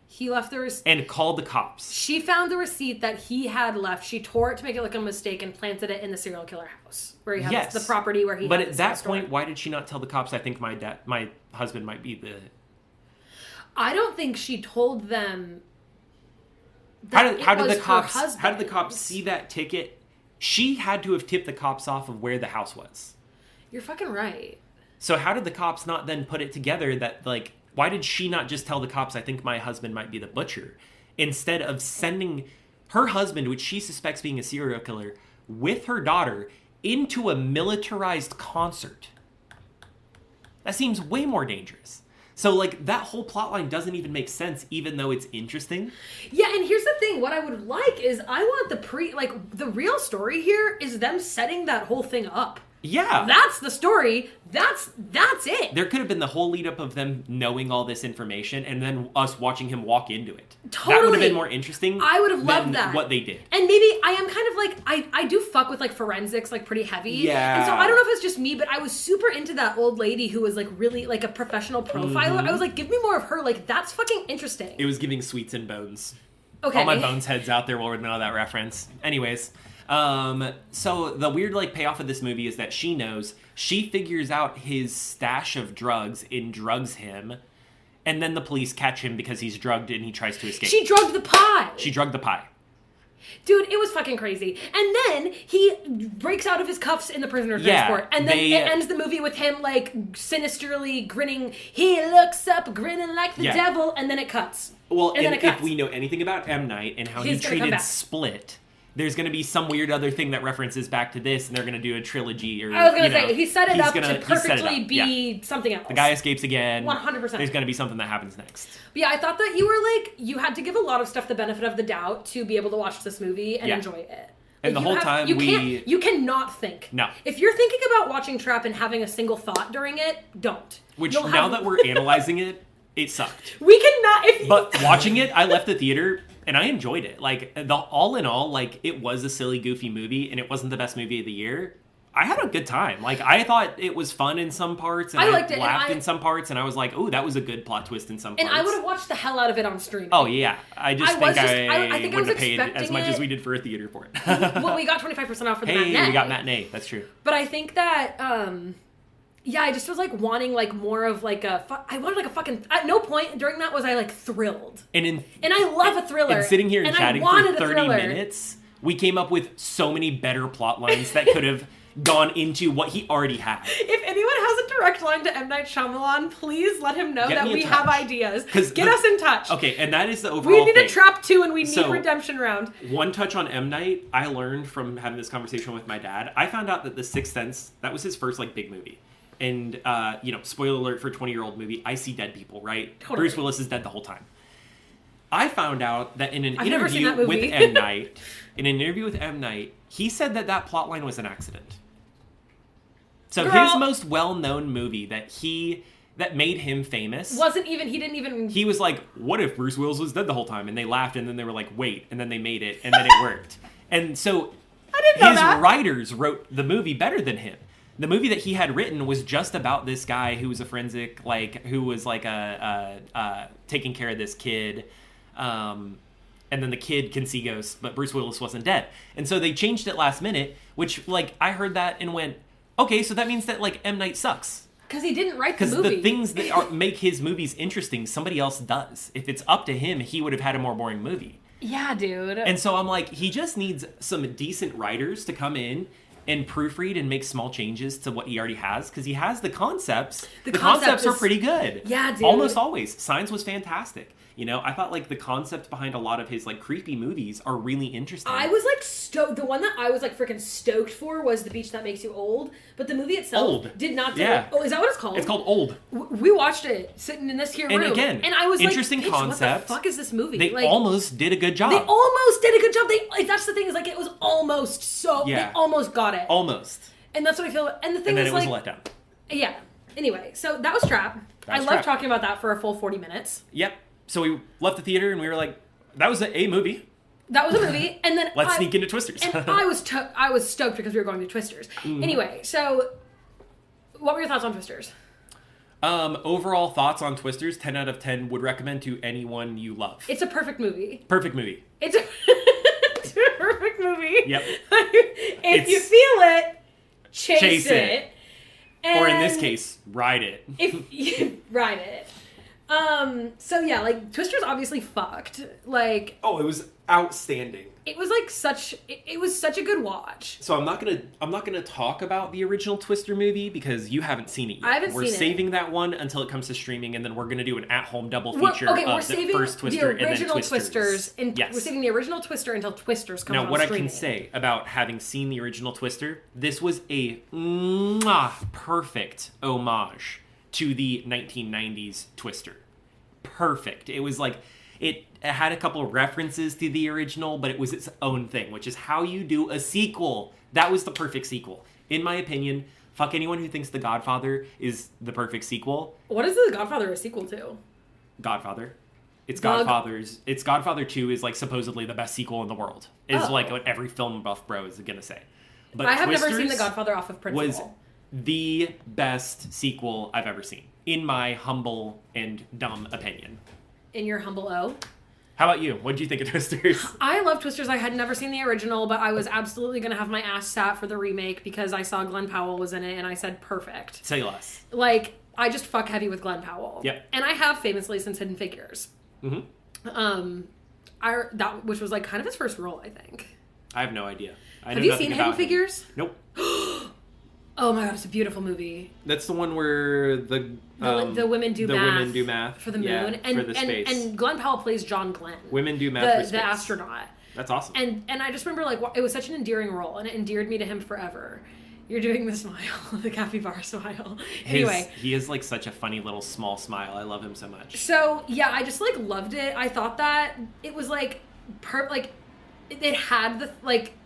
He left the receipt. And called the cops. She found the receipt that he had left. She tore it to make it look a mistake and planted it in the serial killer house. Where he has the property where he But at that point, why did she not tell the cops, I think my husband might be the... I don't think she told them how did the cops see that ticket? She had to have tipped the cops off of where the house was. You're fucking right. So how did the cops not then put it together that, like, why did she not just tell the cops, I think my husband might be the butcher, instead of sending her husband, which she suspects being a serial killer, with her daughter into a militarized concert? That seems way more dangerous. So, like, that whole plotline doesn't even make sense, even though it's interesting. Yeah, and here's the thing. What I would like is I want the real story here is them setting that whole thing up. Yeah. That's the story. That's it. There could have been the whole lead up of them knowing all this information and then us watching him walk into it. Totally. That would have been more interesting. I would have loved that. What they did. And maybe I am kind of like, I do fuck with like forensics like pretty heavy. Yeah. And so I don't know if it's just me, but I was super into that old lady who was like really like a professional profiler. Mm-hmm. I was like, give me more of her. Like, that's fucking interesting. It was giving Sweets and Bones. Okay. All my Bones heads out there will know that reference. Anyways. So the weird like payoff of this movie is that she knows, she figures out his stash of drugs and drugs him, and then the police catch him because he's drugged and he tries to escape. She drugged the pie. She drugged the pie. Dude, it was fucking crazy. And then he breaks out of his cuffs in the prisoner transport. And then it ends the movie with him, like, sinisterly grinning. He looks up, grinning like the devil, and then it cuts. Well, and if we know anything about M. Night and how he treated Split, there's going to be some weird other thing that references back to this, and they're going to do a trilogy. Or, I was going to say, he set it up to perfectly be something else. The guy escapes again. 100%. There's going to be something that happens next. But yeah, I thought that you had to give a lot of stuff the benefit of the doubt to be able to watch this movie and enjoy it. And the whole time you cannot think. No. If you're thinking about watching Trap and having a single thought during it, don't. Which, now that we're analyzing it, it sucked. We cannot... But watching it, I left the theater... And I enjoyed it. Like, all in all, like, it was a silly, goofy movie, and it wasn't the best movie of the year. I had a good time. Like, I thought it was fun in some parts, and I liked laughed in some parts, and I was like, oh, that was a good plot twist in some parts. And I would have watched the hell out of it on streaming. Oh, yeah. I think I wouldn't have paid as much as we did for a theater for it. Well, we got 25% off for the matinee. Hey, we got matinee. That's true. But I think that... yeah, I just was, like, wanting, like, more of, like, I wanted, like, a fucking... At no point during that was I, like, thrilled. And I love a thriller. And sitting here and chatting for 30 minutes, we came up with so many better plot lines that could have gone into what he already had. If anyone has a direct line to M. Night Shyamalan, please let him know that we have ideas. Get us in touch. Okay, and that is the overall We need a Trap 2 and we need Redemption Round. One touch on M. Night, I learned from having this conversation with my dad. I found out that The Sixth Sense, that was his first, like, big movie. And, spoiler alert for a 20-year-old movie, I see dead people, right? Totally. Bruce Willis is dead the whole time. I found out that in an interview with M. Night, he said that plotline was an accident. So his most well-known movie that made him famous... He was like, what if Bruce Willis was dead the whole time? And they laughed, and then they were like, wait. And then they made it, and then it worked. And so his writers wrote the movie better than him. The movie that he had written was just about this guy who was a forensic, who was taking care of this kid, and then the kid can see ghosts, but Bruce Willis wasn't dead. And so they changed it last minute, which, I heard that and went, okay, so that means that, M. Night sucks. Because he didn't write the movie. Because the things that make his movies interesting, somebody else does. If it's up to him, he would have had a more boring movie. Yeah, dude. And so I'm like, he just needs some decent writers to come in and proofread and make small changes to what he already has, because he has the concepts. The concepts are pretty good. Yeah, dude. Almost always. Signs was fantastic. I thought, the concept behind a lot of his, creepy movies are really interesting. I was, stoked. The one that I was, freaking stoked for was The Beach That Makes You Old, but the movie itself did not do it. Oh, is that what it's called? It's called Old. We watched it sitting in this here room. And again, and I was interesting concept. What the fuck is this movie? They almost did a good job. They almost did a good job. That's the thing, is, it was almost so... Yeah. They almost got it. Almost. And that's what I feel... And the thing is, it was a letdown. Yeah. Anyway, so that was Trap. I love talking about that for a full 40 minutes. Yep. So we left the theater and we were like, that was a movie. That was a movie. And then let's sneak into Twisters. And I was stoked because we were going to Twisters. Mm. Anyway, so what were your thoughts on Twisters? Overall thoughts on Twisters, 10 out of 10, would recommend to anyone you love. It's a perfect movie. Perfect movie. It's a perfect movie. Yep. If you feel it, chase it. Or in this case, ride it. If you ride it. So yeah, Twisters obviously fucked. Oh, it was outstanding. It was it was such a good watch. So I'm not gonna talk about the original Twister movie because you haven't seen it yet. I haven't seen it. We're saving that one until it comes to streaming, and then we're gonna do an at-home double feature of the first Twister and then Twisters. Yes. We're saving the original Twister until Twisters comes on streaming. Now, what I can say about having seen the original Twister, this was a perfect homage to the 1990s Twister. Perfect. It was it had a couple of references to the original, but it was its own thing, which is how you do a sequel. That was the perfect sequel. In my opinion, fuck anyone who thinks The Godfather is the perfect sequel. What is The Godfather a sequel to? Godfather. It's Godfather 2 is supposedly the best sequel in the world. Is what every film buff bro is gonna say. But I have never seen The Godfather off of principle. Was the best sequel I've ever seen, in my humble and dumb opinion. In your humble O? How about you? What did you think of Twisters? I love Twisters. I had never seen the original, but I was absolutely going to have my ass sat for the remake because I saw Glenn Powell was in it, and I said, perfect. Say less. I just fuck heavy with Glenn Powell. Yep. And I have famously since Hidden Figures. Mm-hmm. which was like kind of his first role, I think. I have no idea. Have you seen Hidden Figures? Nope. Oh my god, it's a beautiful movie. That's the one where the women do math for the moon, and for the space. And Glenn Powell plays John Glenn. Women do math for space. The astronaut. That's awesome. And I just remember like it was such an endearing role, and it endeared me to him forever. You're doing the smile, the capybara smile. Anyway, he is like such a funny little small smile. I love him so much. So yeah, I just like loved it. I thought that it was like it had the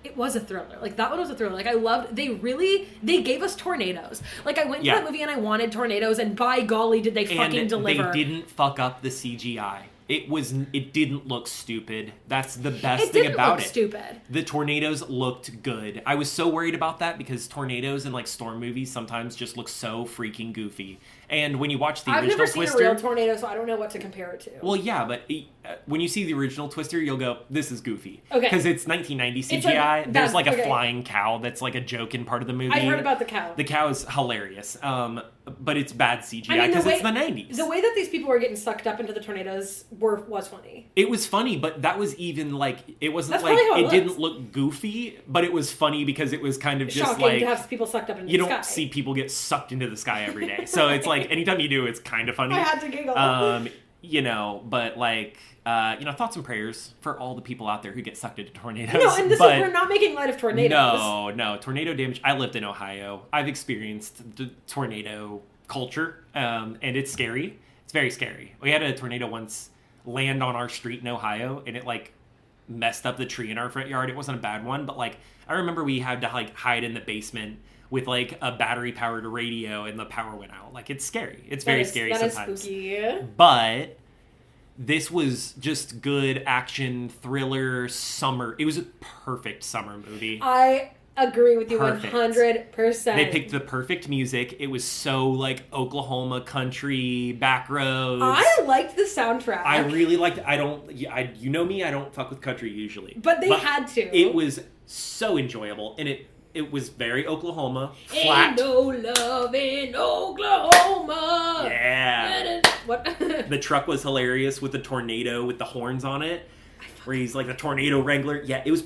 it was a thriller. Like that one was a thriller. Like I loved they gave us tornadoes. Like I went to that movie and I wanted tornadoes, and by golly did they fucking deliver. They didn't fuck up the CGI. It didn't look stupid. That's the best thing about it. Stupid. The tornadoes looked good. I was so worried about that because tornadoes in like storm movies sometimes just look so freaking goofy. And when you watch the original Twister... I've never seen a real tornado, so I don't know what to compare it to. Well, yeah, but when you see the original Twister, you'll go, this is goofy. Okay. Because it's 1990 CGI. There's like a flying cow that's like a joke in part of the movie. I've heard about the cow. The cow is hilarious. But it's bad CGI because it's the 90s. The way that these people were getting sucked up into the tornadoes was funny. It was funny, but that was even like... It wasn't That's like... It didn't look goofy, but it was funny because it was kind of just shocking like... to have people sucked up into the sky. You don't see people get sucked into the sky every day. So it's like, anytime you do, it's kind of funny. I had to giggle. But like... thoughts and prayers for all the people out there who get sucked into tornadoes. No, and we're not making light of tornadoes. No, tornado damage. I lived in Ohio. I've experienced the tornado culture, and it's scary. It's very scary. We had a tornado once land on our street in Ohio, and it like messed up the tree in our front yard. It wasn't a bad one, but like I remember we had to like hide in the basement with like a battery powered radio, and the power went out. Like it's scary. It's very scary sometimes. That is spooky. But this was just good action thriller summer. It was a perfect summer movie. I agree with you 100%. They picked the perfect music. It was so like Oklahoma country, back roads. I liked the soundtrack. I really liked it. You know me, I don't fuck with country usually. But they had to. It was so enjoyable, and it was very Oklahoma, flat. Ain't no love in Oklahoma. Yeah. What? The truck was hilarious with the tornado with the horns on it, where he's like the tornado wrangler. Yeah, it was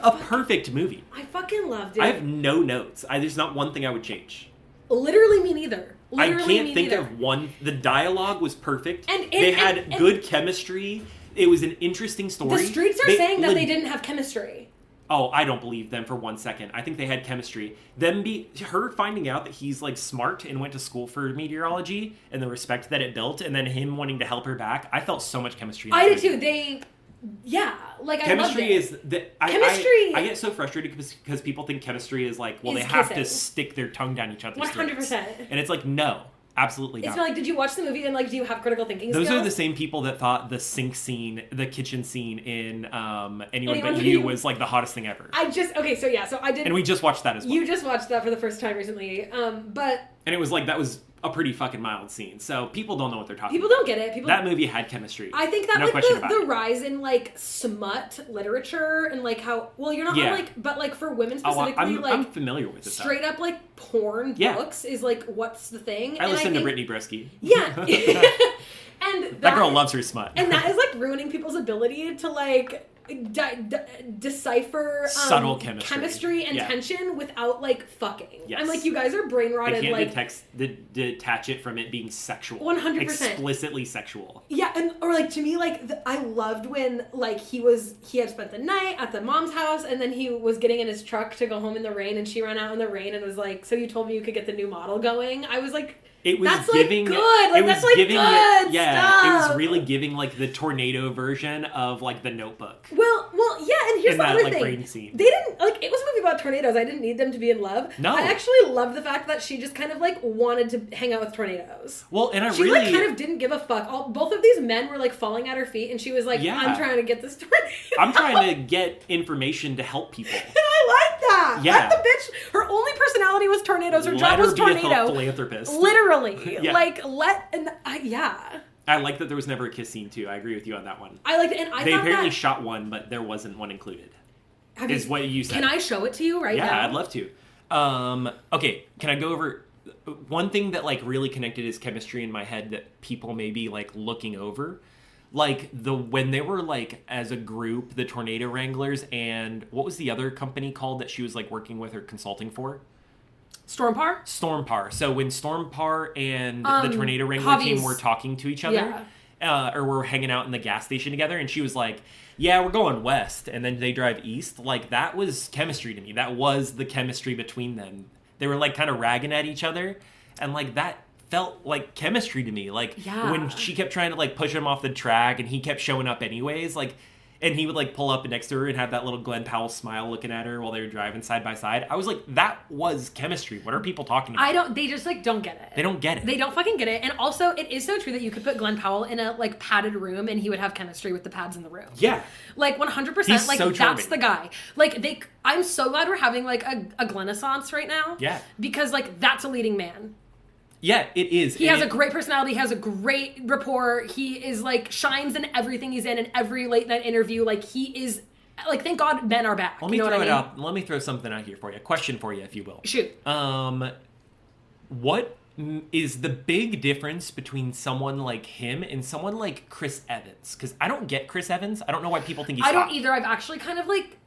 a perfect movie. I fucking loved it. I have no notes. There's not one thing I would change. Literally me neither. I can't think of one. The dialogue was perfect. They had good chemistry. It was an interesting story. The streets are saying that they didn't have chemistry. Oh, I don't believe them for 1 second. I think they had chemistry. Her finding out that he's like smart and went to school for meteorology, and the respect that it built, and then him wanting to help her back. I felt so much chemistry. I did too. Chemistry is chemistry. I get so frustrated because people think chemistry is like, well, they have to stick their tongue down each other's throats. 100%. And it's like, no. Absolutely not. It's not like, did you watch the movie and like, do you have critical thinking skills? Those are the same people that thought the sink scene, the kitchen scene in Anyone But You was like the hottest thing ever. I did. And we just watched that as well. You just watched that for the first time recently, And it was like, that was a pretty fucking mild scene. So people don't know what they're talking about. People don't get it. That movie had chemistry. I think that the rise in like smut literature and like how, well, you're not but like for women specifically, I'm familiar with it. Straight up like porn books is like what's the thing. I listen to Brittany Brisky. Yeah. And that girl loves her smut. And that is like ruining people's ability to like decipher subtle chemistry and tension without like fucking. Yes. I'm like, you guys are brain rotted. They can't detach it from it being sexual. 100%. Explicitly sexual. Yeah, and or like to me, like I loved when like he had spent the night at the mom's house, and then he was getting in his truck to go home in the rain, and she ran out in the rain and was like, "So you told me you could get the new model going?" I was like. It was that's giving like good. Like, that's like giving good stuff. It was stuff. really giving like the tornado version of like The Notebook. Well, yeah. And here's the other thing. Rain scene. They didn't like it was a movie about tornadoes. I didn't need them to be in love. No, I actually loved the fact that she just kind of like wanted to hang out with tornadoes. Well, and she like kind of didn't give a fuck. Both of these men were like falling at her feet, and she was like, "I'm trying to get this tornado. I'm trying to get information to help people." And I like that. Yeah, let the bitch. Her only personality was tornadoes. Her job was tornado. Be a philanthropist. Literally, yeah. I like that there was never a kiss scene too. I agree with you on that one. I liked it, and they apparently shot one, but there wasn't one included. Is what you said. Can I show it to you right now? Yeah, I'd love to. Okay, can I go over one thing that like really connected his chemistry in my head that people may be like looking over? like when they were like as a group, the Tornado Wranglers, and what was the other company called that she was like working with or consulting for? Stormpar. So when Stormpar and the Tornado Wrangler team were talking to each other, or were hanging out in the gas station together, and she was like, yeah, we're going west, and then they drive east, like that was chemistry to me. That was the chemistry between them. They were like kind of ragging at each other, and like that felt like chemistry to me. Like when she kept trying to like push him off the track and he kept showing up anyways, like, and he would like pull up next to her and have that little Glenn Powell smile looking at her while they were driving side by side. I was like, that was chemistry. What are people talking about? They just like don't get it. They don't get it. They don't fucking get it. And also it is so true that you could put Glenn Powell in a like padded room and he would have chemistry with the pads in the room. Yeah. Like 100%. He's like so that's the guy. Like I'm so glad we're having like a Glennaissance right now. Yeah. Because like that's a leading man. Yeah, it is. He has a great personality. He has a great rapport. He is like shines in everything he's in every late night interview. Like he is like, thank God men are back. Let me throw it out. Let me throw something out here for you. A question for you, if you will. Shoot. What is the big difference between someone like him and someone like Chris Evans? Because I don't get Chris Evans. I don't know why people think he's hot. I don't either. I've actually kind of like...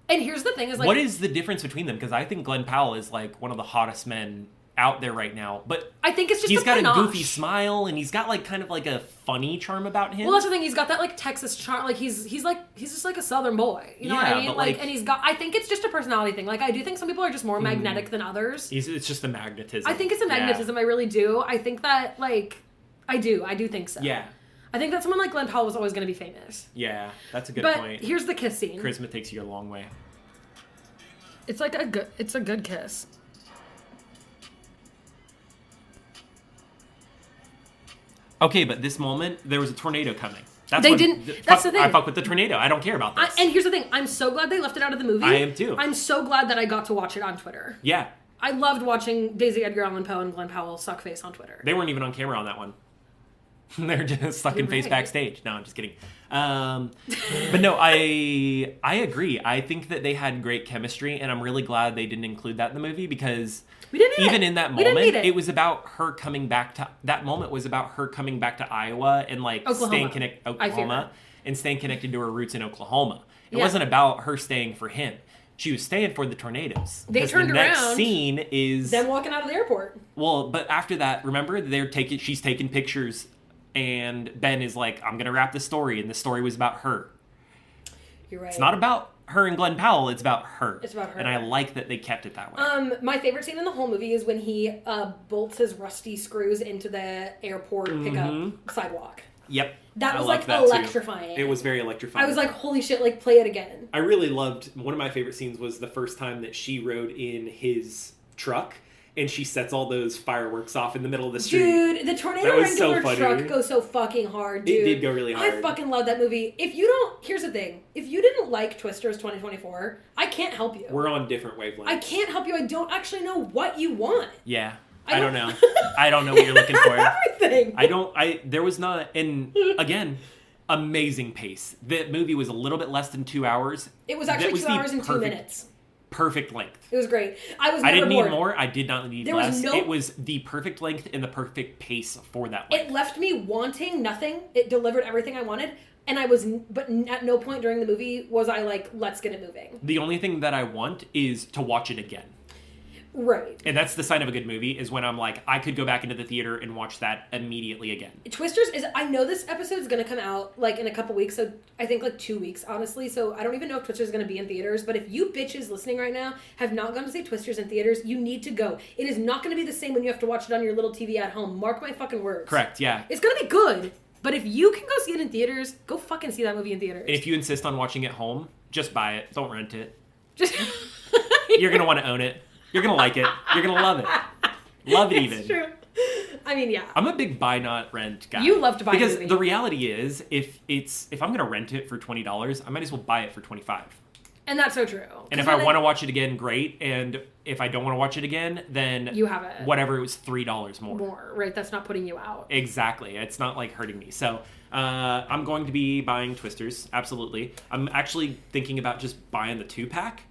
And here's the thing is like... What is the difference between them? Because I think Glenn Powell is like one of the hottest men out there right now, but I think it's just he's got a goofy smile and he's got like kind of like a funny charm about him. Well, that's the thing. He's got that like Texas charm. Like he's just like a Southern boy. You know what I mean? Like, and he's got. I think it's just a personality thing. Like I do think some people are just more magnetic than others. It's just a magnetism. I think it's a magnetism. Yeah. I really do. I think that like I do think so. Yeah. I think that someone like Glenn Powell was always going to be famous. Yeah, that's a good point. But here's the kiss scene. Charisma takes you a long way. It's like it's a good kiss. Okay, but this moment, there was a tornado coming. That's the thing. I fuck with the tornado. I don't care about this. And here's the thing. I'm so glad they left it out of the movie. I am too. I'm so glad that I got to watch it on Twitter. Yeah. I loved watching Daisy Edgar Allan Poe and Glenn Powell suck face on Twitter. They weren't even on camera on that one. They're just sucking face backstage. No, I'm just kidding. But no, I agree. I think that they had great chemistry, and I'm really glad they didn't include that in the movie because... Even in that moment, it was about her coming back to... That moment was about her coming back to Iowa and, like, staying connected to her roots in Oklahoma. It wasn't about her staying for him. She was staying for the tornadoes. They turned around. The next scene is... them walking out of the airport. Well, but after that, remember, she's taking pictures, and Ben is like, I'm going to wrap the story, and the story was about her. You're right. It's not about her and Glenn Powell, it's about her. It's about her. And I like that they kept it that way. My favorite scene in the whole movie is when he bolts his rusty screws into the airport pickup sidewalk. Yep. That was like electrifying. It was very electrifying. I was like, holy shit, like play it again. I really loved, one of my favorite scenes was the first time that she rode in his truck. And she sets all those fireworks off in the middle of the street. Dude, the Tornado Wrangler truck goes so fucking hard, dude. It did go really hard. I fucking love that movie. Here's the thing. If you didn't like Twisters 2024, I can't help you. We're on different wavelengths. I can't help you. I don't actually know what you want. Yeah. I don't know. I don't know what you're looking for. Everything. There was not, and again, amazing pace. The movie was a little bit less than 2 hours. It was actually 2 hours and 2 minutes. Perfect length. It was great. I didn't need more. I did not need less. It was the perfect length and the perfect pace for that length. It left me wanting nothing. It delivered everything I wanted. And but at no point during the movie was I like, let's get it moving. The only thing that I want is to watch it again. Right. And that's the sign of a good movie, is when I'm like, I could go back into the theater and watch that immediately again. Twisters is, I know this episode is going to come out like in a couple weeks, so I think like 2 weeks, honestly. So I don't even know if Twisters is going to be in theaters, but if you bitches listening right now have not gone to see Twisters in theaters, you need to go. It is not going to be the same when you have to watch it on your little TV at home. Mark my fucking words. Correct, yeah. It's going to be good, but if you can go see it in theaters, go fucking see that movie in theaters. And if you insist on watching it home, just buy it. Don't rent it. You're going to want to own it. You're going to like it. You're going to love it. Love it even. It's true. I mean, yeah. I'm a big buy not rent guy. You love to buy because a movie. The reality is, if I'm going to rent it for $20, I might as well buy it for $25. And that's so true. And if I want to watch it again, great. And if I don't want to watch it again, then you have it. Whatever, it was $3 more. More, right? That's not putting you out. Exactly. It's not like hurting me. So I'm going to be buying Twisters. Absolutely. I'm actually thinking about just buying the 2-pack.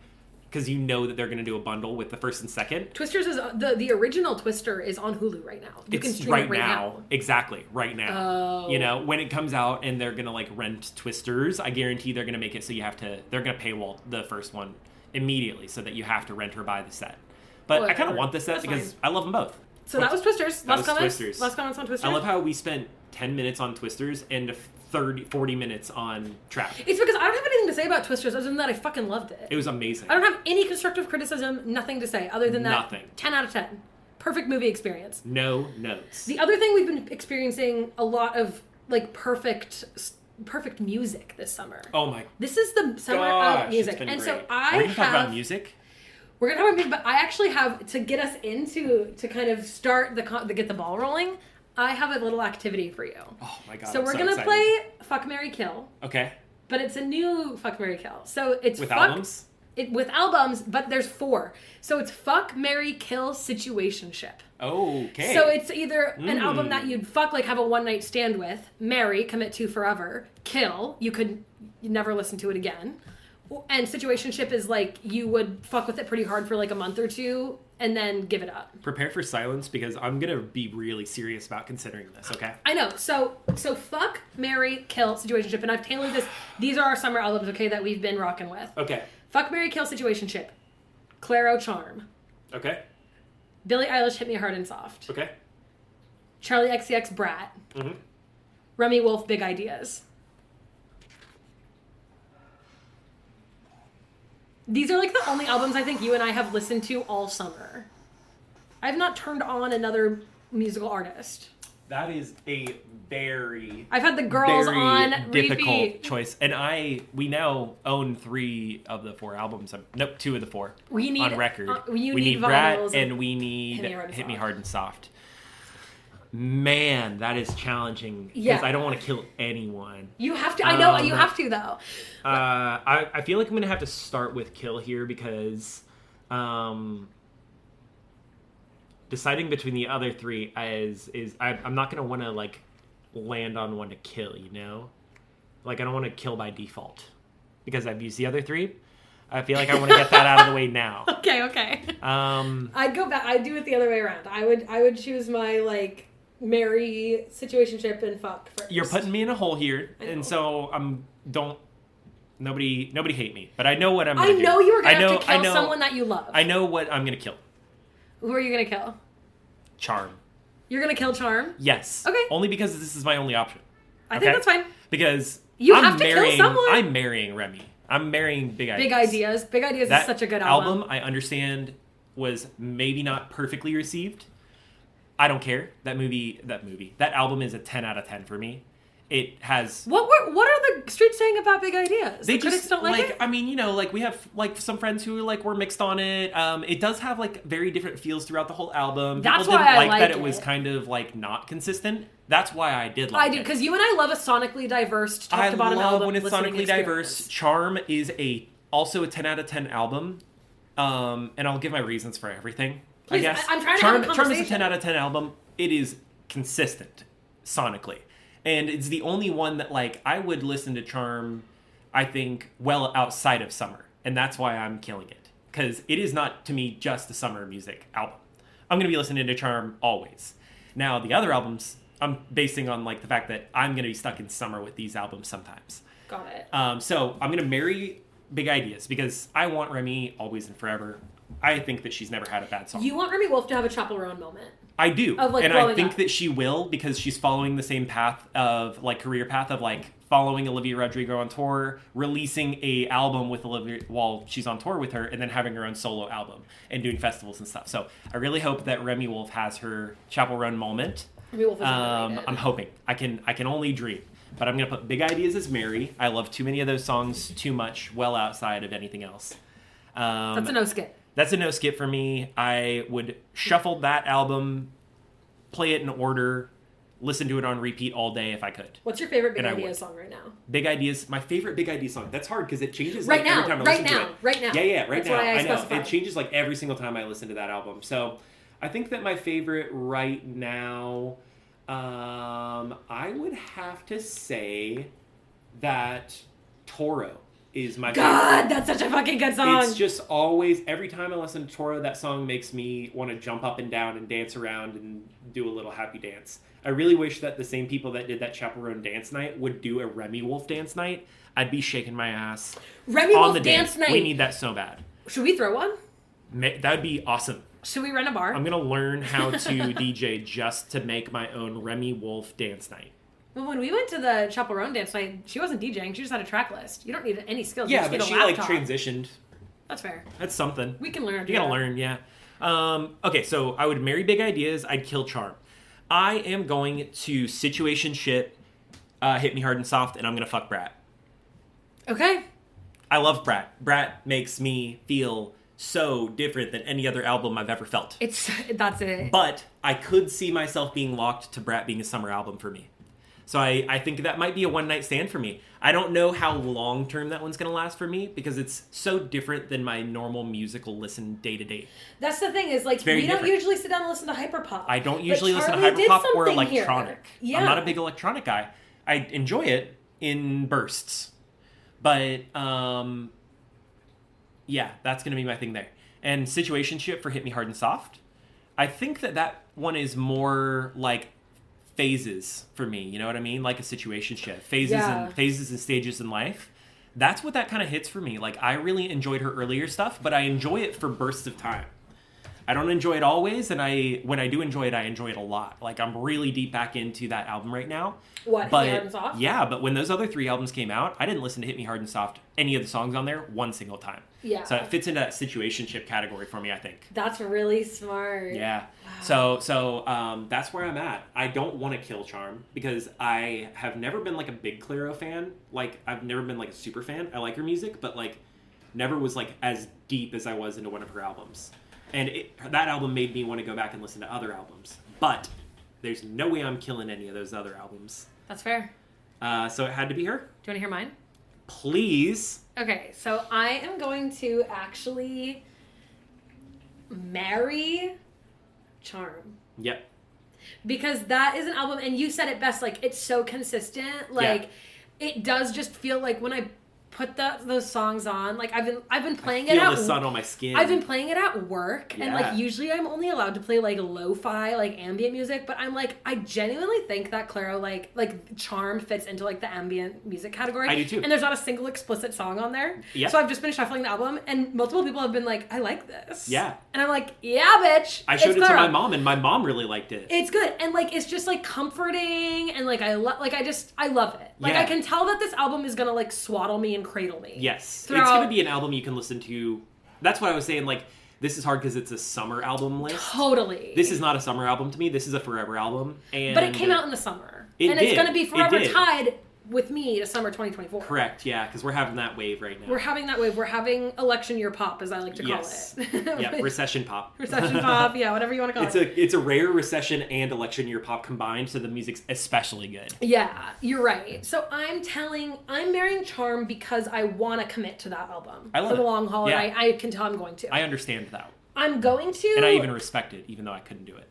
because you know that they're going to do a bundle with the first and second. Twisters is the original Twister is on Hulu right now. You can stream it right now. Exactly, right now. Oh. You know, when it comes out and they're going to like rent Twisters, I guarantee they're going to make it so they're going to paywall the first one immediately so that you have to rent or buy the set. But I kind of want the set because I love them both. So that was Twisters. Last comments on Twisters. I love how we spent 10 minutes on Twisters and 40 minutes on Trap. It's because I don't have anything to say about Twisters other than that I fucking loved it. It was amazing. I don't have any constructive criticism, nothing to say other than that. Nothing. 10 out of 10. Perfect movie experience. No notes. The other thing we've been experiencing a lot of like perfect music this summer. Oh my. This is the summer of music. And great. So We're going to talk about music? We're going to talk about music, but I actually have to get us into to kind of start to get the ball rolling. I have a little activity for you. Oh my god. So we're going to play Fuck, Marry, Kill. Okay. But it's a new Fuck, Marry, Kill. So it's with albums? With albums, but there's 4. So it's Fuck, Marry, Kill, Situationship. Okay. So it's either an album that you'd fuck, like have a one night stand with, marry, commit to forever, kill, you never listen to it again. And Situationship is like you would fuck with it pretty hard for like a month or 2 and then give it up. Prepare for silence because I'm going to be really serious about considering this, okay? I know. So Fuck, Marry, Kill, Situationship. And I've tailored this. These are our summer albums, okay, that we've been rocking with. Okay. Fuck, Marry, Kill, Situationship. Clairo, Charm. Okay. Billie Eilish, Hit Me Hard and Soft. Okay. Charlie XCX, Brat. Mm-hmm. Remy Wolf, Big Ideas. These are like the only albums I think you and I have listened to all summer. I've not turned on another musical artist. That is a very I've had the girls on difficult repeat. choice, and we now own 3 of the 4 albums. Nope, 2 of the 4 we need, on record. We need Brat and we need Hit Me Hard and Soft. Man, that is challenging because I don't want to kill anyone. You have to. I know you have to though. I feel like I'm gonna have to start with Kill here because deciding between the other 3 I'm not gonna want to like land on one to kill. You know, like I don't want to kill by default because I've used the other 3. I feel like I want to get that out of the way now. Okay. I'd go back. I'd do it the other way around. I would choose my like. Marry, Situationship, and Fuck first. You're putting me in a hole here, and so nobody hate me, but I know what I'm gonna do. I know you were gonna have to kill someone that you love. I know what I'm gonna kill. Who are you gonna kill? Charm. You're gonna kill Charm? Yes. Okay. Only because this is my only option. I think that's fine. Because I'm have to kill someone. I'm marrying Remy. I'm marrying Big Ideas. Big Ideas is such a good album. I understand was maybe not perfectly received. I don't care. That album is a 10 out of 10 for me. It has... What are the streets saying about Big Ideas? They critics don't like it? I mean, you know, like we have like some friends who like were mixed on it. It does have like very different feels throughout the whole album. That's People why didn't I like like that it. It was kind of like not consistent. That's why I did like it. I do, because you and I love a sonically diverse top to bottom album. I love when it's sonically diverse. Charm is also a 10 out of 10 album. And I'll give my reasons for everything. Please, I guess. I'm trying to have a conversation. Charm is a 10 out of 10 album. It is consistent sonically. And it's the only one that, like, I would listen to Charm, I think, well outside of summer. And that's why I'm killing it. Because it is not, to me, just a summer music album. I'm going to be listening to Charm always. Now, the other albums, I'm basing on, like, the fact that I'm going to be stuck in summer with these albums sometimes. Got it. So I'm going to marry Big Ideas because I want Remy always and forever. I think that she's never had a bad song. You want Remy Wolf to have a Chapel Roan moment. I do. Of, like, and I think up. that she will because she's following the same path of, like, career path of, like, following Olivia Rodrigo on tour, releasing a album with Olivia while she's on tour with her, and then having her own solo album and doing festivals and stuff. So I really hope that Remy Wolf has her Chapel Roan moment. Remy Wolf is I'm hoping. I can only dream. But I'm going to put Big Ideas as Mary. I love too many of those songs too much, well outside of anything else. That's a no skip. That's a no skip for me. I would shuffle that album, play it in order, listen to it on repeat all day if I could. What's your favorite Big Ideas song right now? Big Ideas, my favorite Big Ideas song. That's hard because it changes right now, every time I listen to it. Right now. Yeah, right That's now. Why I know. specify. It changes like every single time I listen to that album. So I think that my favorite right now, I would have to say that Toro is my favorite. That's such a fucking good song. It's just always, every time I listen to Tora, that song makes me want to jump up and down and dance around and do a little happy dance. I really wish that the same people that did that Chaperone dance night would do a Remy Wolf dance night. I'd be shaking my ass. Remy Wolf dance night. We need that so bad. Should we throw one? That would be awesome. Should we rent a bar? I'm going to learn how to DJ just to make my own Remy Wolf dance night. Well, when we went to the Chaperone dance night, she wasn't DJing. She just had a track list. You don't need any skills. Yeah, but she transitioned. That's fair. That's something. We can learn. You gotta learn, yeah. Okay, so I would marry big ideas. I'd kill charm. I am going to situationship, hit me hard and soft, and I'm gonna fuck Brat. Okay. I love Brat. Brat makes me feel so different than any other album I've ever felt. That's it. But I could see myself being locked to Brat being a summer album for me. So I think that might be a one-night stand for me. I don't know how long-term that one's going to last for me because it's so different than my normal musical listen day-to-day. That's the thing is, like, we don't usually sit down and listen to hyperpop. I don't usually listen to hyperpop or electronic. Yeah. I'm not a big electronic guy. I enjoy it in bursts. But, yeah, that's going to be my thing there. And situationship for Hit Me Hard and Soft. I think that one is more like phases for me, you know what I mean? Like a situationship. Phases and stages in life. That's what that kind of hits for me. Like, I really enjoyed her earlier stuff, but I enjoy it for bursts of time. I don't enjoy it always, and when I do enjoy it a lot. Like, I'm really deep back into that album right now. What, Hit Me Hard and Soft? Yeah, but when those other 3 albums came out, I didn't listen to Hit Me Hard and Soft, any of the songs on there, one single time. Yeah. So it fits into that situationship category for me, I think. That's really smart. Yeah. Wow. So that's where I'm at. I don't want to kill Charm because I have never been like a big Clairo fan. Like, I've never been like a super fan. I like her music, but like never was like as deep as I was into one of her albums. And that album made me want to go back and listen to other albums. But there's no way I'm killing any of those other albums. That's fair. So it had to be her. Do you want to hear mine? Please. Okay, so I am going to actually marry Charm. Yep. Because that is an album, and you said it best, like, it's so consistent. Like, it does just feel like when I put those songs on, like, I've been playing it at the sun on my skin. I've been playing it at work, and like usually I'm only allowed to play like lo-fi, like ambient music, but I'm like, I genuinely think that Clairo like Charm fits into like the ambient music category. I do too. And there's not a single explicit song on there. Yep. So I've just been shuffling the album, and multiple people have been like, I like this. Yeah. And I'm like, yeah, bitch. I showed it to my mom, and my mom really liked it. It's good, and like it's just like comforting, and like I love it. Like I can tell that this album is gonna like swaddle me and cradle me. Yes. It's going to be an album you can listen to. That's what I was saying. Like, this is hard because it's a summer album list. Totally. This is not a summer album to me. This is a forever album. But it came out in the summer. It's going to be forever tied with me to summer 2024. Correct, yeah, because we're having that wave right now. We're having that wave. We're having election year pop, as I like to call it. Yeah, recession pop. Recession pop, yeah, whatever you want to call it. It's a rare recession and election year pop combined, so the music's especially good. Yeah, you're right. So I'm marrying Charm because I want to commit to that album for the long haul, and I can tell I'm going to. I understand that. I'm going to. And I even respect it, even though I couldn't do it.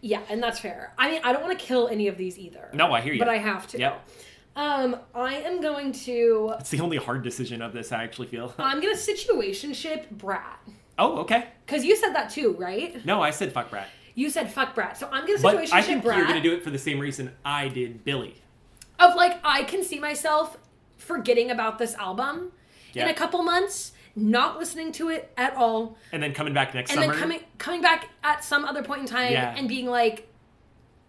Yeah, and that's fair. I mean, I don't want to kill any of these either. No, I hear you. But I have to. Yep. I am going to... It's the only hard decision of this, I actually feel. I'm going to situationship Brat. Oh, okay. Because you said that too, right? No, I said fuck Brat. You said fuck Brat. So I'm going to situationship Brat. But I think you're going to do it for the same reason I did Billy. Of like, I can see myself forgetting about this album in a couple months, not listening to it at all. And then coming back next summer. And then coming back at some other point in time and being like,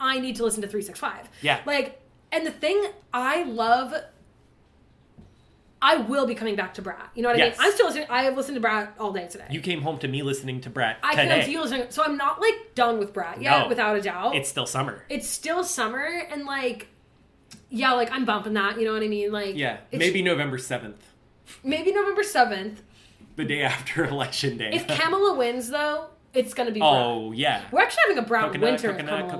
I need to listen to 365. Yeah. Like... And the thing I love, I will be coming back to Brat. You know what I mean? I'm still listening. I have listened to Brat all day today. You came home to me listening to Brat today. I came home to you listening. So I'm not like done with Brat yet, without a doubt. It's still summer. It's still summer, and like, yeah, like I'm bumping that. You know what I mean? Like, yeah, maybe November 7th. Maybe November 7th. The day after Election Day. If Kamala wins, though, it's going to be Brat. Oh, yeah. We're actually having a Brat winter. Coconut.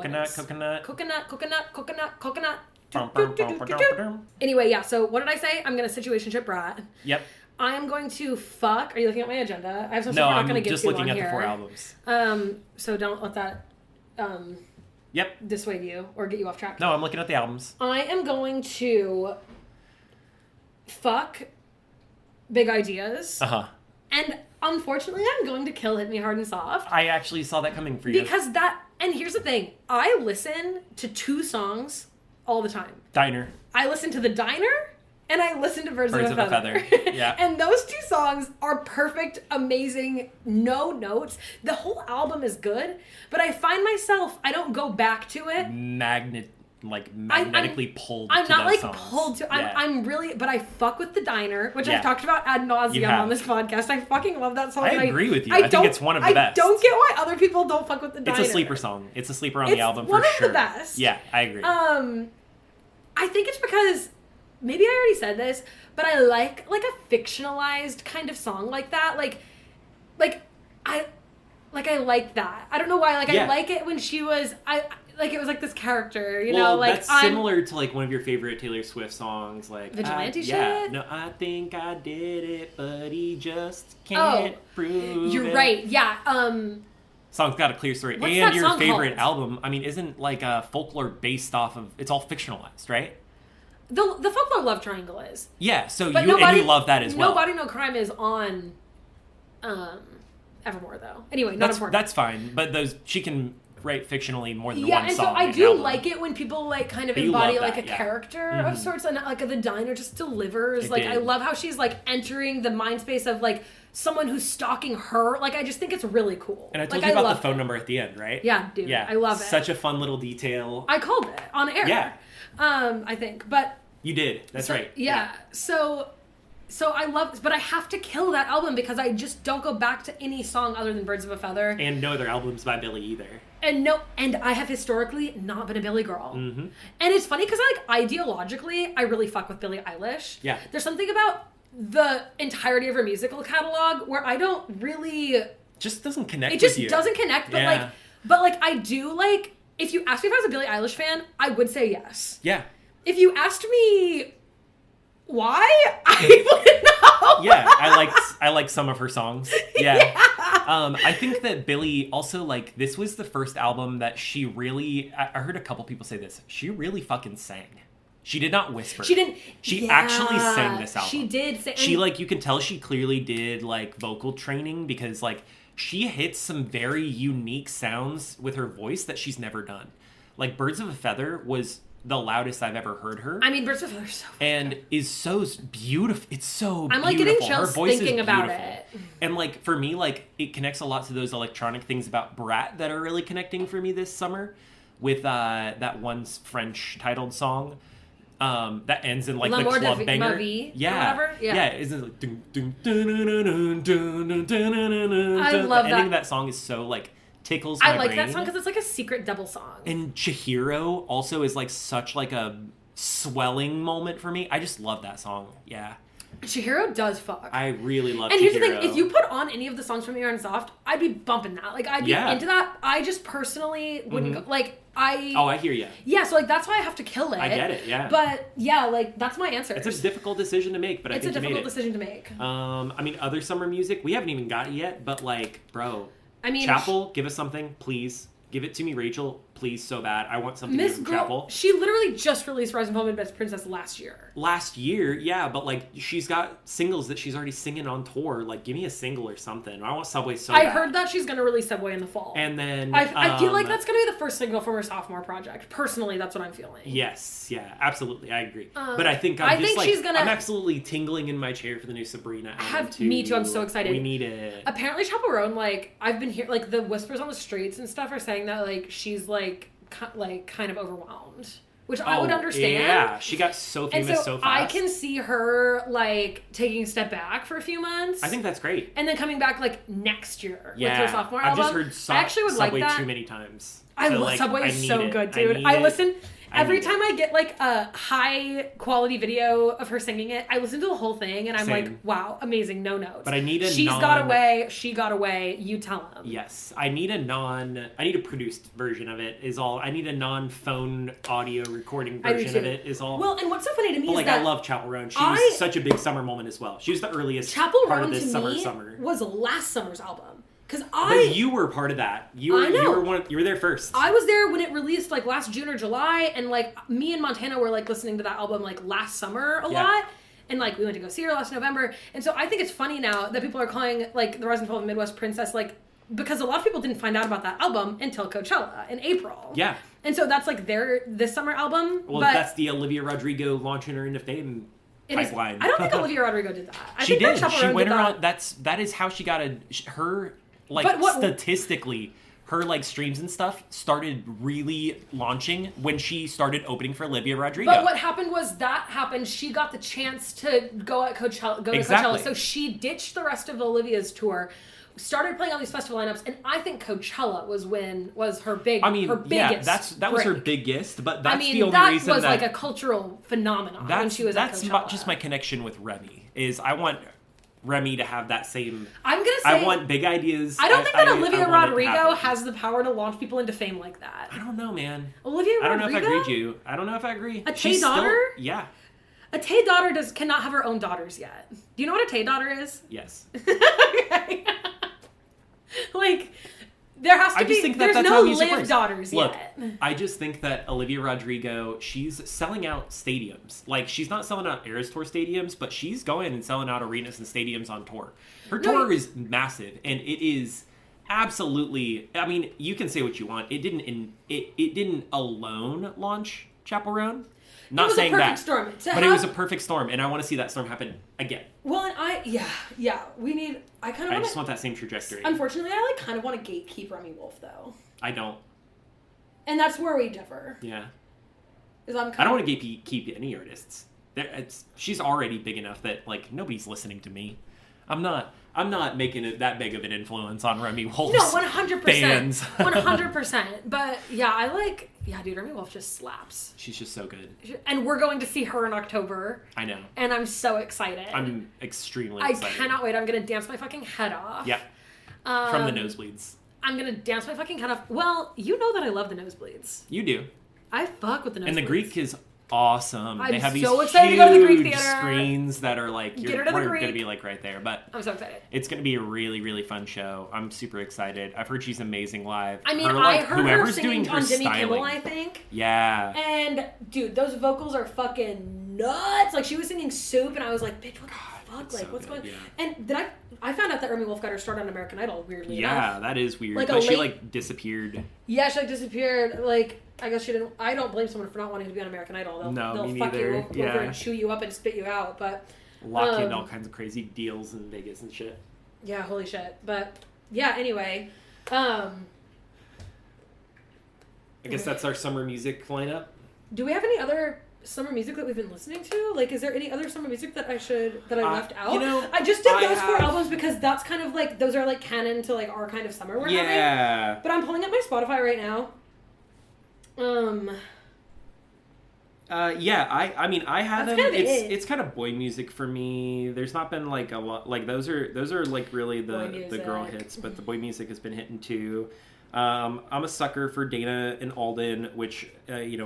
Anyway, yeah, so what did I say? I'm going to situationship Brat. Yep. I am going to fuck... Are you looking at my agenda? I have some stuff we're not going to get to on here. No, I'm just looking at the 4 albums. So don't let that dissuade you or get you off track. No, I'm looking at the albums. I am going to fuck Big Ideas. Uh-huh. And unfortunately, I'm going to kill Hit Me Hard and Soft. I actually saw that coming for you. Because and here's the thing. I listen to 2 songs all the time. Diner. I listen to The Diner, and I listen to Birds of a Feather. Yeah. And those 2 songs are perfect, amazing, no notes. The whole album is good, but I find myself, I don't go back to it. Magnetically pulled I'm to not those like songs. pulled to Yeah. I'm really, but I fuck with The Diner, which Yeah. I've talked about ad nauseum on this podcast. I fucking love that song. I agree with you. I think it's one of the best. I don't get why other people don't fuck with The Diner. It's a sleeper song. It's a sleeper on the album for sure. It's sure. one of the best. Yeah, I agree. I think it's because, maybe I already said this, but I like a fictionalized kind of song like that. I like that. I don't know why. I like it when she was, it was like this character, you know, that's similar to like one of your favorite Taylor Swift songs, like Vigilante shit. Yeah, no, I think I did it, but he just can't prove You're it. right. Yeah. Song's got a clear story, What's and that your song favorite called? album. I mean, isn't like folklore based off of? It's all fictionalized, right? The folklore love triangle is. Yeah. So But you love that as well. Nobody No Crime is on, Evermore though. Anyway, not important. That's fine, but she can write fictionally more than one and song. so I in an do album. like it when people like kind of But you embody love like that, a yeah. character of sorts, and like The Diner just delivers. It Like did. I love how she's like entering the mind space of like someone who's stalking her. Like I just think it's really cool. And I told like, you about love the phone it. number at the end, right? Yeah, dude. Yeah, I love it. Such a fun little detail. I called it on air. Yeah. I think, but You did. That's right. Yeah. So I love, but I have to kill that album because I just don't go back to any song other than Birds of a Feather. And no other albums by Billie either. And I have historically not been a Billie girl. Mm-hmm. And it's funny because ideologically, I really fuck with Billie Eilish. Yeah. There's something about the entirety of her musical catalog where I don't really... Just doesn't connect It just with you. doesn't connect, but Yeah. like I do like... If you asked me if I was a Billie Eilish fan, I would say yes. Yeah. If you asked me why, I wouldn't know. Yeah, I like some of her songs. Yeah. I think that Billie also, like, this was the first album that she really, I heard a couple people say this, she really fucking sang. She did not whisper. She didn't. She actually sang this album. She did sing. She, like, you can tell she clearly did, like, vocal training because, like, she hits some very unique sounds with her voice that she's never done. Like, Birds of a Feather was the loudest I've ever heard her. I mean, Birds of a Feather is so and is so beautiful. It's so I'm like beautiful. getting chills her voice thinking is about beautiful. it. And like for me, like it connects a lot to those electronic things about Brat that are really connecting for me this summer. With that one French titled song that ends in like the club banger. Whatever. Yeah. Isn't it like dun, dun, dun, dun, dun, dun, dun, dun, dun, dun, I dun. love the that. ending of that song is so like tickles my I like brain. that song because it's like a secret double song. And Chihiro also is like such like a swelling moment for me. I just love that song. Yeah. Chihiro does fuck. I really love And Chihiro. here's the thing, if you put on any of the songs from Ear and Soft, I'd be bumping that. Like, I'd be into that. I just personally wouldn't go, like, Oh, I hear you. Yeah, so, like, that's why I have to kill it. I get it, yeah. But, yeah, like, that's my answer. It's a difficult decision to make, but I think you made it. It's a difficult decision to make. I mean, other summer music, we haven't even got it yet, but, like, bro. I mean... Chapel, give us something, please. Give it to me, Rachel. Please, so bad. I want something new from Chapel. She literally just released Rise and Fall of Best Princess last year. Last year, yeah, but like she's got singles that she's already singing on tour. Like, give me a single or something. I want Subway so bad. I heard that she's gonna release Subway in the fall. And then I feel like that's gonna be the first single from her sophomore project. Personally, that's what I'm feeling. Yes, yeah, absolutely, I agree. But I think she's gonna. I'm absolutely tingling in my chair for the new Sabrina album too. Me too. I'm so excited. We need it. Apparently, Chaperone, like I've been here, like the whispers on the streets and stuff are saying that like she's like kind of overwhelmed, which I would understand. Yeah, she got so famous so fast. I can see her like taking a step back for a few months. I think that's great. And then coming back like next year with her sophomore album. I've just heard I actually would Subway like that. too many times. I love Subway is so good, dude. I listen every time I get like a high quality video of her singing it. I listen to the whole thing and I'm like, wow, amazing, no notes. But I need a she got away. You tell him. Yes, I need a produced version of it. Is all I need a non-phone audio recording version of it. Is all. Well, and what's so funny to me is that I love Chaperone. She was such a big summer moment as well. She was the earliest part of this summer. Was last summer's album. But you were part of that. You were there first. I was there when it released like last June or July, and like me and Montana were like listening to that album like last summer a lot. And, like, we went to go see her last November. And so I think it's funny now that people are calling, like, The Rise and Fall of the Midwest Princess, like, because a lot of people didn't find out about that album until Coachella in April. Yeah. And so that's, like, their this summer album. Well, that's the Olivia Rodrigo launching her into fame pipeline. I don't think Olivia Rodrigo did that. She did. She went around. That is how she got her, like, statistically, her, like, streams and stuff started really launching when she started opening for Olivia Rodrigo. But what happened was she got the chance to go to Coachella. So she ditched the rest of Olivia's tour, started playing all these festival lineups, and I think Coachella was her biggest. Yeah, that was her biggest, but that's the only reason that was like a cultural phenomenon when she was at Coachella. That's just my connection with Remy, is I want Remy to have that same... I'm going to say... I want big ideas. I don't think that Olivia Rodrigo has the power to launch people into fame like that. I don't know, man. Olivia Rodrigo? I don't know if I agree with you. I don't know if I agree. A Tay daughter? Yeah. A Tay daughter cannot have her own daughters yet. Do you know what a Tay daughter is? Yes. Okay. Like, there has to be... There's no live daughters yet. Look, I just think that Olivia Rodrigo, she's selling out stadiums. Like, she's not selling out Eras Tour stadiums, but she's going and selling out arenas and stadiums on tour. Her tour is massive, and it is absolutely... I mean, you can say what you want. It didn't alone launch Chaperone. Not saying that. Storm. But it was a perfect storm, and I want to see that storm happen again. Well, and we need... I just want that same trajectory. Unfortunately, I kind of want to gatekeep Remy Wolf, though. I don't. And that's where we differ. Yeah. I don't want to gatekeep any artists. She's already big enough that, like, nobody's listening to me. I'm not making it that big of an influence on Remy Wolf's No, 100%. fans. 100%. But, dude, Remy Wolf just slaps. She's just so good. And we're going to see her in October. I know. And I'm so excited. I'm extremely excited. I cannot wait. I'm going to dance my fucking head off. Yep. From the nosebleeds. I'm going to dance my fucking head off. Well, you know that I love the nosebleeds. You do. I fuck with the nosebleeds. And the Greek is awesome. I'm they have so these excited to go to the Greek theater. Screens that are like we're going to be like right there. But I'm so excited. It's going to be a really, really fun show. I'm super excited. I've heard she's amazing live. I mean, I heard her singing on Jimmy Kimmel, I think. Yeah. And dude, those vocals are fucking nuts. Like, she was singing Soup, and I was like, bitch, what the fuck? Like, what's going on? Yeah. And I found out that Remy Wolf got her start on American Idol, weirdly enough. Yeah, that is weird. Like, she disappeared. Yeah, she disappeared. Like, I guess she didn't. I don't blame someone for not wanting to be on American Idol. They'll fuck you over and chew you up and spit you out. But lock you into all kinds of crazy deals in Vegas and shit. Yeah, holy shit. But yeah, anyway. I guess that's our summer music lineup. Do we have any other summer music that we've been listening to? Like, is there any other summer music that I left out? You know, I just did those 4 albums because that's kind of like, those are like canon to like our kind of summer we're having. But I'm pulling up my Spotify right now. I haven't. It's kind of boy music for me. There's not been like a lot. Like those are like really the girl hits, but the boy music has been hitting too. I'm a sucker for Dana and Alden, which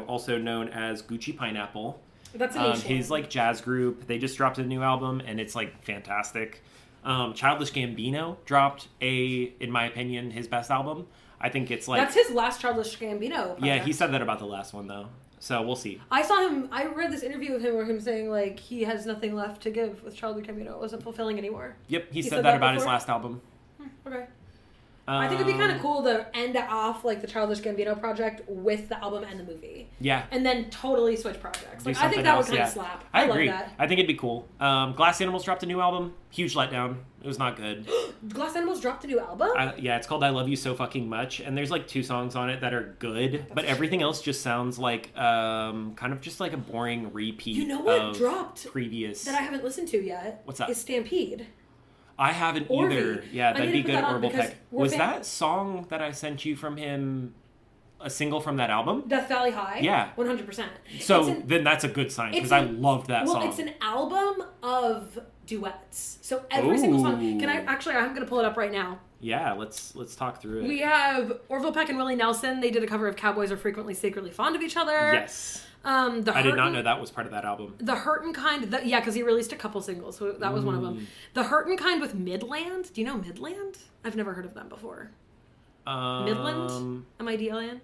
also known as Gucci Pineapple. That's a his like jazz group. They just dropped a new album and it's like fantastic. Childish Gambino dropped in my opinion, his best album. I think it's like... That's his last Childish Gambino project. Yeah, he said that about the last one, though. So, we'll see. I read this interview with him where him saying, like, he has nothing left to give with Childish Gambino. It wasn't fulfilling anymore. Yep, he said that about his last album. Okay. I think it'd be kind of cool to end off, like, the Childish Gambino project with the album and the movie. Yeah. And then totally switch projects. Like, I think that would kind of slap. I agree. Love that. I think it'd be cool. Glass Animals dropped a new album. Huge letdown. It was not good. Glass Animals dropped a new album? It's called I Love You So Fucking Much. And there's, like, 2 songs on it that are good. But everything else just sounds like, kind of just like a boring repeat. You know what dropped previous that I haven't listened to yet? What's that? Is Stampede. I haven't either. Yeah, that'd be good. Orville Peck. Was that song that I sent you from him a single from that album? Death Valley High? Yeah. 100%. So then that's a good sign because I loved that song. Well, it's an album of duets. So every single song. I'm going to pull it up right now. Yeah, let's talk through it. We have Orville Peck and Willie Nelson. They did a cover of Cowboys Are Frequently Secretly Fond of Each Other. Yes. I did not know that was part of that album. The Hurtin' Kind, because he released a couple singles, so that was one of them. The Hurtin' Kind with Midland. Do you know Midland? I've never heard of them before. Midland? M-I-D-L-A-N?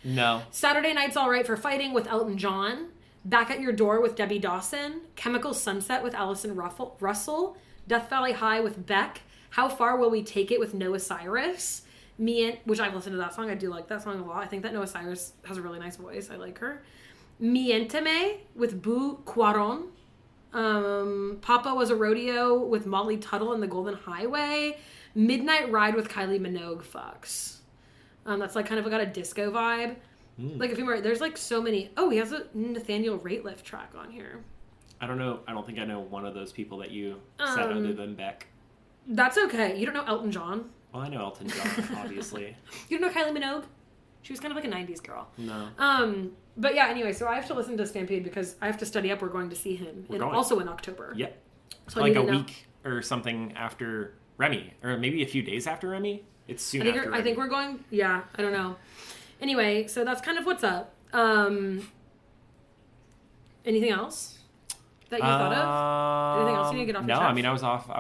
No. Saturday Night's All Right for Fighting with Elton John. Back at Your Door with Debbie Dawson, Chemical Sunset with Allison Russell, Death Valley High with Beck, How Far Will We Take It with Noah Cyrus, which I've listened to that song. I do like that song a lot. I think that Noah Cyrus has a really nice voice. I like her. Miénteme with Boo Quaron. Papa Was a Rodeo with Molly Tuttle and the Golden Highway. Midnight Ride with Kylie Minogue fucks. That's like kind of got a disco vibe. Like if you remember, there's like so many. Oh, he has a Nathaniel Rateliff track on here. I don't know. I don't think I know one of those people that you said other than Beck. That's okay. You don't know Elton John? Well, I know Elton John, obviously. You don't know Kylie Minogue? She was kind of like a 90s girl. No. But yeah, anyway, so I have to listen to Stampede because I have to study up. We're going to see him also in October. Yep. So like a week or something after Remy, or maybe a few days after Remy. It's soon after Remy. I think we're going, I don't know. Anyway, so that's kind of what's up. Anything else that you thought of? Anything else you need to get off your chest? No, I mean, I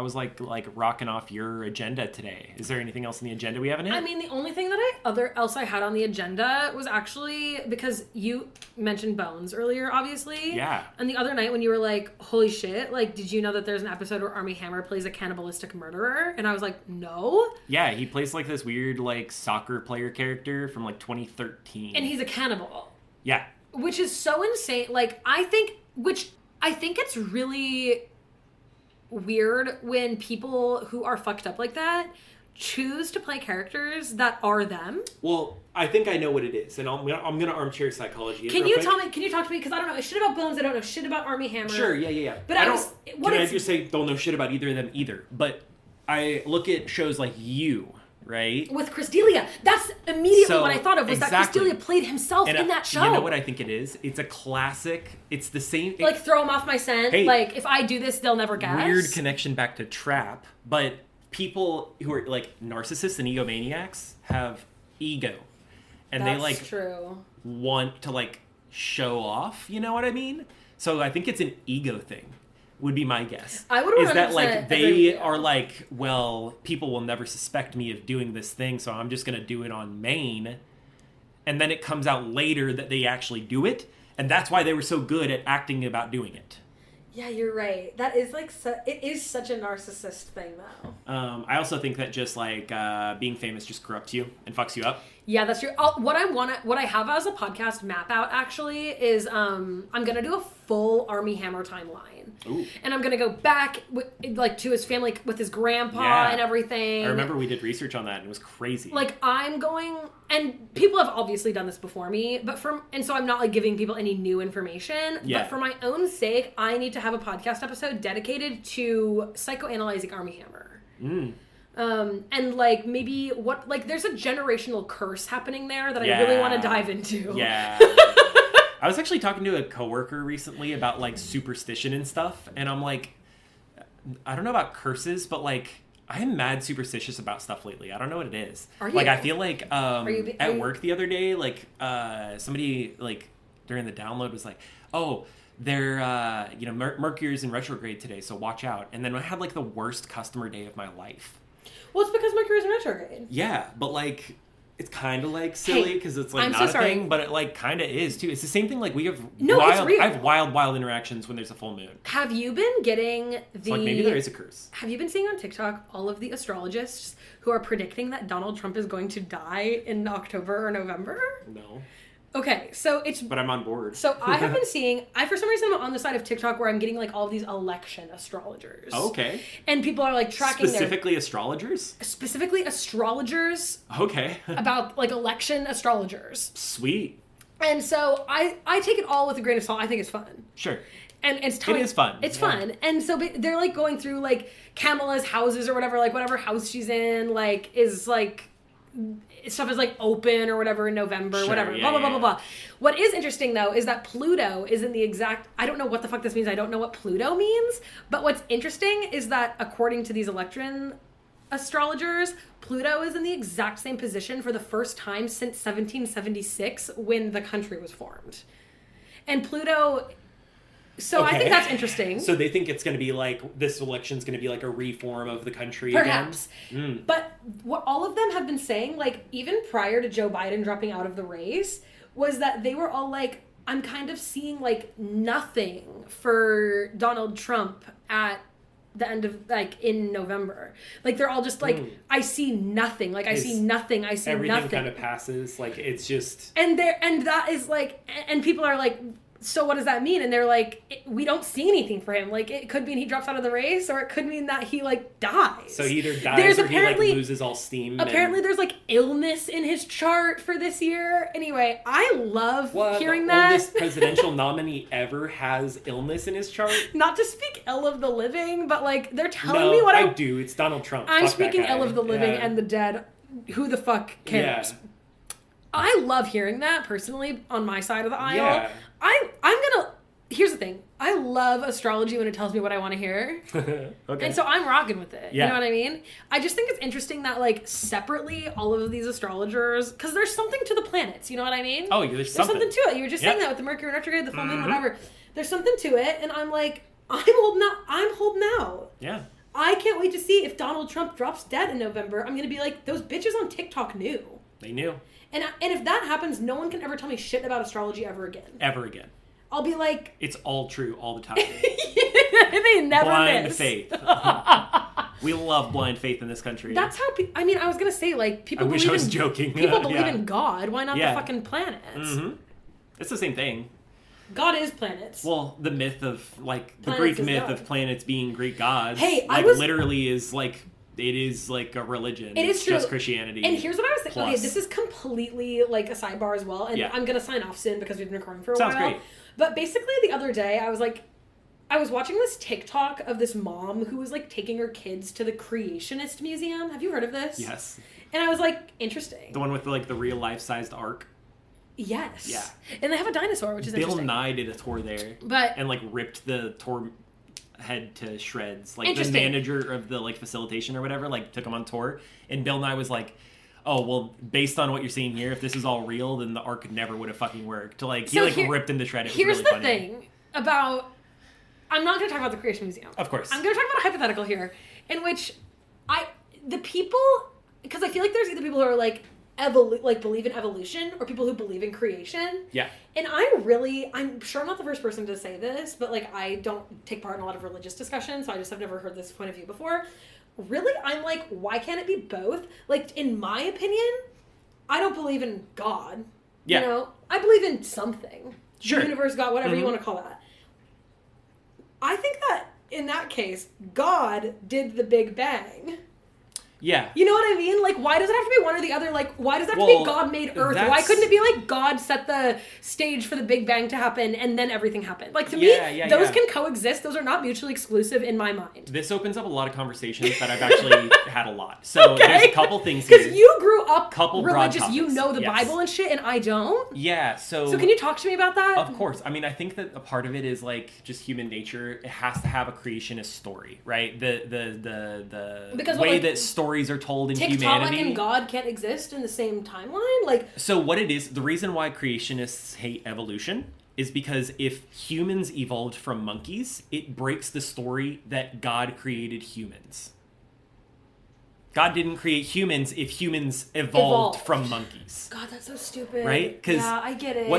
was like rocking off your agenda today. Is there anything else in the agenda we haven't hit? I mean, the only thing that I had on the agenda was actually because you mentioned Bones earlier, obviously. Yeah. And the other night when you were like, holy shit, like, did you know that there's an episode where Armie Hammer plays a cannibalistic murderer? And I was like, no. Yeah, he plays like this weird like soccer player character from like 2013. And he's a cannibal. Yeah. Which is so insane. Like, I think it's really weird when people who are fucked up like that choose to play characters that are them. Well, I think I know what it is, and I'm gonna armchair psychology. Can you talk to me? Because I don't know shit about Bones. I don't know shit about Armie Hammer. Sure, yeah. But I just say don't know shit about either of them either. But I look at shows like You. Right? With Chris D'Elia. That's immediately what I thought of was that Chris D'Elia played himself in that show. You know what I think it is? It's a classic. It's the same. Like throw him off my scent. Hey, like if I do this, they'll never guess. Weird connection back to Trap. But people who are like narcissists and egomaniacs have ego. And That's they like true. Want to like show off. You know what I mean? So I think it's an ego thing. Would be my guess. I would 100% is that like they are like, well, people will never suspect me of doing this thing, so I'm just gonna do it on main, and then it comes out later that they actually do it, and that's why they were so good at acting about doing it. Yeah, you're right. That is like it is such a narcissist thing, though. I also think that just like being famous just corrupts you and fucks you up. Yeah, that's true. What I have as a podcast map out actually is I'm gonna do a full Armie Hammer timeline. Ooh. And I'm gonna go back to his family with his grandpa and everything. I remember we did research on that and it was crazy. Like I'm going, and people have obviously done this before me, and so I'm not like giving people any new information. Yeah. But for my own sake, I need to have a podcast episode dedicated to psychoanalyzing Armie Hammer. And like maybe there's a generational curse happening there that I really want to dive into. Yeah. I was actually talking to a coworker recently about like superstition and stuff, and I'm like, I don't know about curses, but like I'm mad superstitious about stuff lately. I don't know what it is. Are you? Like I feel like at work the other day, like somebody like during the download was like, oh, they're Mercury's in retrograde today, so watch out. And then I had like the worst customer day of my life. Well, it's because Mercury's in retrograde. Yeah, but like it's kind of like silly because it's like not a thing, but it like kind of is too. It's the same thing. Like we have I have wild interactions when there's a full moon. Have you been getting so like maybe there is a curse. Have you been seeing on TikTok all of the astrologists who are predicting that Donald Trump is going to die in October or November? No. Okay, so but I'm on board. So I have been seeing, for some reason I'm on the side of TikTok where I'm getting like all of these election astrologers. Okay. And people are like tracking Specifically astrologers? Okay. About like election astrologers. Sweet. And so I take it all with a grain of salt. I think it's fun. Sure. And it is fun. It's fun. And so they're like going through like Kamala's houses or whatever, like whatever house she's in, like is like stuff is like open or whatever in November, blah, blah, blah. What is interesting though is that Pluto is in the exact, I don't know what the fuck this means. I don't know what Pluto means, but what's interesting is that according to these election astrologers, Pluto is in the exact same position for the first time since 1776 when the country was formed. And Pluto... So okay. I think that's interesting. So they think it's going to be like, this election's going to be like a reform of the country Perhaps. again? But what all of them have been saying, like even prior to Joe Biden dropping out of the race, was that they were all like, I'm kind of seeing, like, nothing for Donald Trump at the end of, like, in November. Like, they're all just, like, I see nothing. Like, I see nothing. I see everything nothing. Everything kind of passes. Like, it's just... And that is, like... And people are, like... So what does that mean? And they're like, we don't see anything for him. Like, it could mean he drops out of the race, or it could mean that he, like, dies. So he either dies or he, like, loses all steam. Apparently there's, like, illness in his chart for this year. Anyway, I love hearing that. The oldest presidential nominee ever has illness in his chart? Not to speak ill of the living, but, like, they're telling me what I do. It's Donald Trump. I'm speaking ill of the living and the dead. Who the fuck cares? Yeah. I love hearing that, personally, on my side of the aisle. Yeah. I'm gonna... Here's the thing. I love astrology when it tells me what I want to hear. Okay. And so I'm rocking with it. Yeah. You know what I mean? I just think it's interesting that, like, separately, all of these astrologers... Because there's something to the planets, you know what I mean? Oh, there's something to it. You were just saying that with the Mercury retrograde, the full moon, whatever. There's something to it, and I'm like, I'm holding out. Yeah. I can't wait to see if Donald Trump drops dead in November. I'm going to be like, those bitches on TikTok knew. They knew. And if that happens, no one can ever tell me shit about astrology ever again. Ever again. I'll be like... It's all true all the time. They never blind miss. Faith. We love blind faith in this country. That's how... I mean, I was going to say, like, people believe I was joking. People believe in God. Why not the fucking planets? Mm-hmm. It's the same thing. God is planets. Well, the myth of, like... The Planets Greek myth God. of planets being Greek gods. Hey, like, literally is, like... It is like a religion. It's just Christianity. And here's what I was thinking. Plus. Okay, this is completely like a sidebar as well. And I'm going to sign off soon because we've been recording for a while. Sounds great. But basically the other day I was watching this TikTok of this mom who was like taking her kids to the Creationist Museum. Have you heard of this? Yes. And I was like, interesting. The one with like the real life-sized ark? Yes. Yeah. And they have a dinosaur, which is interesting. Bill Nye did a tour there. And like ripped the tour head to shreds. Like the manager of the like facilitation or whatever like took him on tour, and Bill Nye was like, oh well, based on what you're seeing here, if this is all real, then the ark never would have fucking worked. Like he ripped him to shreds. Here's really the funny. thing about... I'm not going to talk about the Creation Museum. Of course. I'm going to talk about a hypothetical here in which the people, because I feel like there's either people who are like believe in evolution, or people who believe in creation. Yeah. And I'm sure I'm not the first person to say this, but like I don't take part in a lot of religious discussions, so I just have never heard this point of view before. Really, I'm like, why can't it be both? Like, in my opinion, I don't believe in God. Yeah. You know? I believe in something. Sure. The universe, God, whatever you want to call that. I think that, in that case, God did the Big Bang. Yeah. You know what I mean? Like, why does it have to be one or the other? Like, why does it have to be God made Earth? Why couldn't it be like God set the stage for the Big Bang to happen and then everything happened? Like, to me, those can coexist. Those are not mutually exclusive in my mind. This opens up a lot of conversations that I've actually had a lot. So there's a couple things here. Because you grew up religious. You know the yes. Bible and shit, and I don't. Yeah, so can you talk to me about that? Of course. I mean, I think that a part of it is like just human nature. It has to have a creationist story, right? The way that stories are told in TikTok humanity. and God can't exist in the same timeline? Like, so what it is, the reason why creationists hate evolution is because if humans evolved from monkeys, it breaks the story that God created humans. God didn't create humans if humans evolved from monkeys. God, that's so stupid. Right? Yeah, I get it.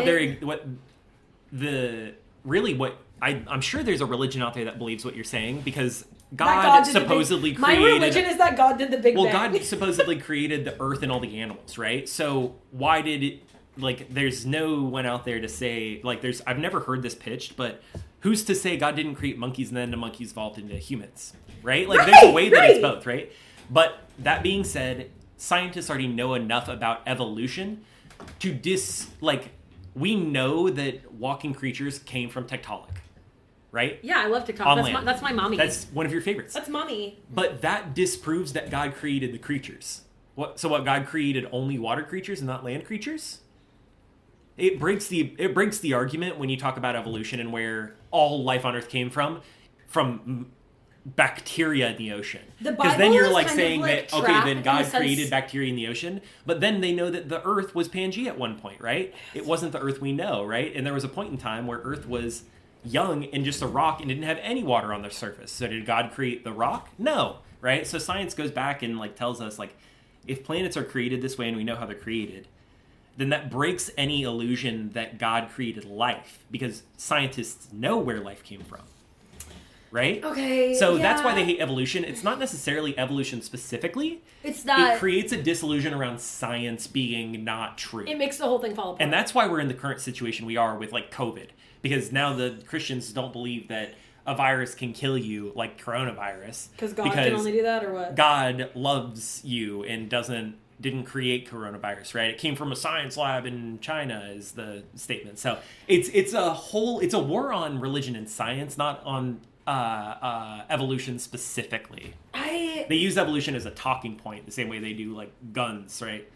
I'm sure there's a religion out there that believes what you're saying, because God supposedly created... My religion is that God did the Big Bang. Well, God supposedly created the earth and all the animals, right? So why did it... Like, there's no one out there to say... Like, I've never heard this pitched, but who's to say God didn't create monkeys and then the monkeys evolved into humans, right? Like, there's a way that it's both, right? But that being said, scientists already know enough about evolution to we know that walking creatures came from Tiktaalik. Right? Yeah, I love TikTok. That's my mommy. That's one of your favorites. That's mommy. But that disproves that God created the creatures. So God created only water creatures and not land creatures? It breaks the argument when you talk about evolution and where all life on Earth came from bacteria in the ocean. Because then you're like saying that, okay, then God created bacteria in the ocean, but then they know that the Earth was Pangea at one point, right? It wasn't the Earth we know, right? And there was a point in time where Earth was young and just a rock and didn't have any water on the surface. So did God create the rock? No, right? So science goes back and like tells us, like, if planets are created this way and we know how they're created, then that breaks any illusion that God created life, because scientists know where life came from. Right? Okay. So that's why they hate evolution. It's not necessarily evolution specifically. It's that it creates a disillusion around science being not true. It makes the whole thing fall apart. And that's why we're in the current situation we are with like COVID. Because now the Christians don't believe that a virus can kill you like coronavirus. Because God can only do that, or what? God loves you and didn't create coronavirus, right? It came from a science lab in China is the statement. So it's a war on religion and science, not on evolution specifically. They use evolution as a talking point the same way they do like guns, right?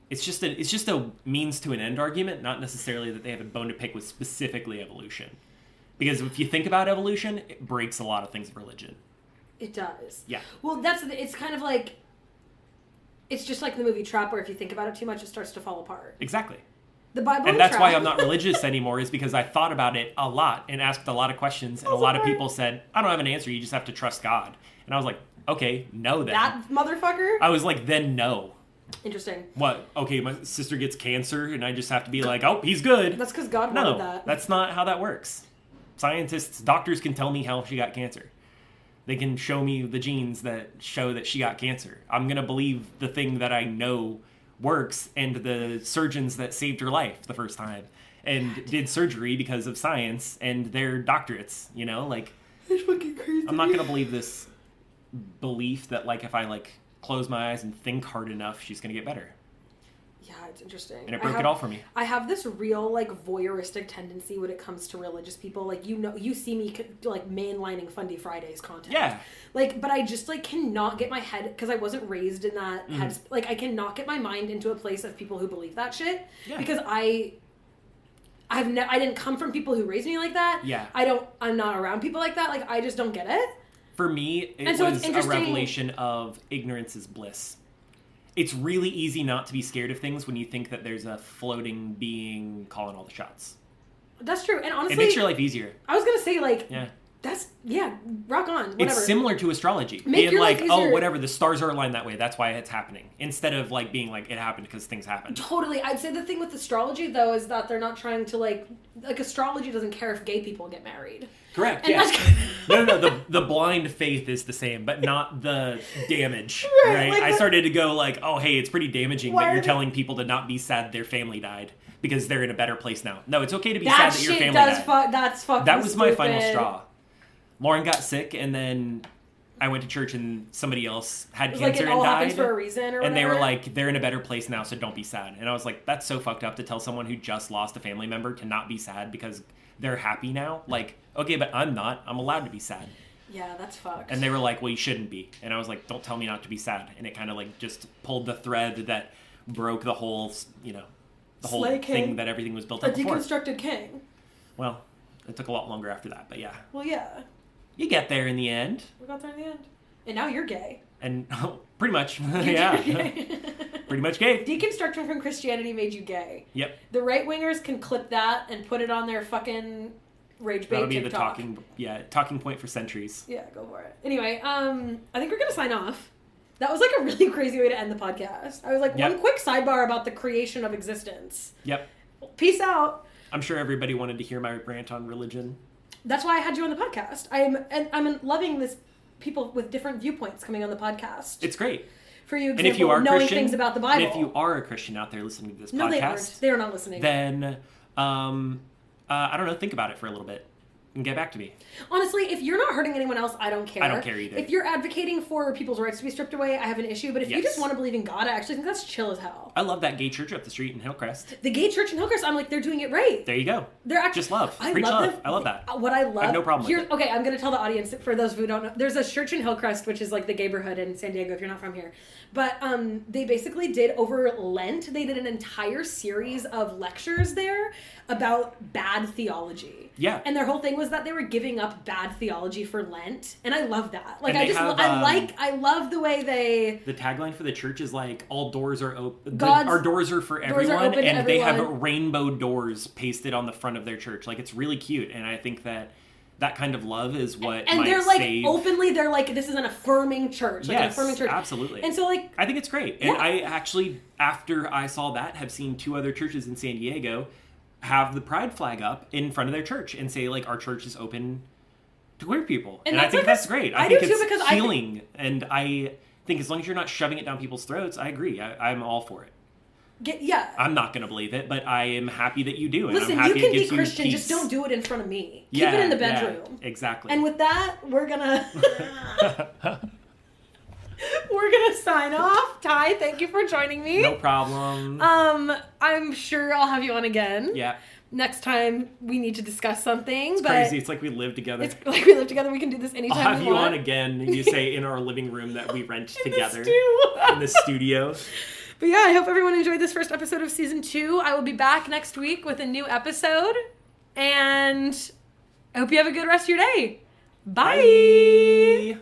It's just a means to an end argument, not necessarily that they have a bone to pick with specifically evolution. Because if you think about evolution, it breaks a lot of things of religion. It does. Yeah. Well, it's kind of like, it's just like the movie Trap, where if you think about it too much, it starts to fall apart. Exactly. The Bible and that's why I'm not religious anymore, is because I thought about it a lot and asked a lot of questions, and a lot of people said, I don't have an answer, you just have to trust God. And I was like, okay, no then. That motherfucker? I was like, then no. Interesting. What? Okay, my sister gets cancer and I just have to be like, oh, he's good. That's because God wanted that. No, that's not how that works. Scientists, doctors can tell me how she got cancer. They can show me the genes that show that she got cancer. I'm going to believe the thing that I know works, and the surgeons that saved her life the first time and did surgery because of science and their doctorates, you know, like, it's fucking crazy. I'm not going to believe this belief that, like, if I, like, close my eyes and think hard enough, she's going to get better. Yeah, it's interesting. And it broke it all for me. I have this real, like, voyeuristic tendency when it comes to religious people. Like, you see me, like, mainlining Fundy Fridays content. Yeah. Like, but I just, like, cannot get my head, because I wasn't raised in that head. Like, I cannot get my mind into a place of people who believe that shit. Yeah. Because I didn't come from people who raised me like that. Yeah. I'm not around people like that. Like, I just don't get it. For me, it was a revelation of ignorance is bliss. It's really easy not to be scared of things when you think that there's a floating being calling all the shots. That's true. And honestly, it makes your life easier. I was going to say, like, yeah. Rock on. Whatever. It's similar to astrology. Make being like, oh, whatever, the stars are aligned that way. That's why it's happening. Instead of, like, being like, it happened because things happen. Totally. I'd say the thing with astrology, though, is that they're not trying to, like astrology doesn't care if gay people get married. Correct, and yeah. No, the blind faith is the same, but not the damage, right? Like I started to go like, oh, hey, it's pretty damaging that you're telling people to not be sad their family died because they're in a better place now. No, it's okay to be sad that your family died. That's fucking That was stupid. My final straw. Lauren got sick, and then I went to church, and somebody else had cancer like it and all died. Happens for a reason, or and whatever. they were like, they're in a better place now, so don't be sad. And I was like, that's so fucked up to tell someone who just lost a family member to not be sad because they're happy now. Like, okay, but I'm not. I'm allowed to be sad. Yeah, that's fucked. And they were like, well, you shouldn't be. And I was like, don't tell me not to be sad. And it kind of like just pulled the thread that broke the whole, the whole thing that everything was built up before. A deconstructed king. Well, it took a lot longer after that, but yeah. Well, yeah. You get there in the end. We got there in the end. And now you're gay. And pretty much. Yeah. Pretty much gay. Deconstruction from Christianity made you gay. Yep. The right-wingers can clip that and put it on their fucking rage bait That'll be TikTok. the talking point for centuries. Yeah, go for it. Anyway, I think we're going to sign off. That was like a really crazy way to end the podcast. I was like, one quick sidebar about the creation of existence. Yep. Peace out. I'm sure everybody wanted to hear my rant on religion. That's why I had you on the podcast. I'm loving this, people with different viewpoints coming on the podcast. It's great. For you, and if you are knowing Christian, things about the Bible. And if you are a Christian out there listening to this podcast, no, they aren't. They are not listening. Then, I don't know, think about it for a little bit and get back to me. Honestly, if you're not hurting anyone else, I don't care. I don't care either. If you're advocating for people's rights to be stripped away, I have an issue. But if you just want to believe in God, I actually think that's chill as hell. I love that gay church up the street in Hillcrest. The gay church in Hillcrest, I'm like, they're doing it right. There you go. They're actually just love. Preach love. I love that. What I love. I have no problem with it. Okay, I'm going to tell the audience, for those who don't know, there's a church in Hillcrest, which is like the gayborhood in San Diego if you're not from here. But they basically did, over Lent, they did an entire series of lectures there about bad theology. Yeah. And their whole thing was that they were giving up bad theology for Lent. And I love that. Like, I love the way they... The tagline for the church is like, all doors are open. Our doors are for everyone. And they have rainbow doors pasted on the front of their church. Like, it's really cute. And I think that that kind of love is what and might they're like save... openly, they're like, this is an affirming church, like an affirming church. Absolutely. And so like, I think it's great. And I actually, after I saw that, have seen 2 other churches in San Diego have the pride flag up in front of their church and say like, our church is open to queer people. And I think that's great. I think it's healing. And I think as long as you're not shoving it down people's throats, I agree. I'm all for it. I'm not going to believe it, but I am happy that you do. And listen, I'm happy you can be Christian, just don't do it in front of me. Keep it in the bedroom. Yeah, exactly. And with that, we're going to... we're going to sign off. Ty, thank you for joining me. No problem. I'm sure I'll have you on again. Yeah. Next time we need to discuss something. It's crazy. It's like we live together. It's like we live together. We can do this anytime we want. I'll have you on again, and you say in our living room that we rent together in the studio. But yeah, I hope everyone enjoyed this first episode of season 2. I will be back next week with a new episode. And I hope you have a good rest of your day. Bye.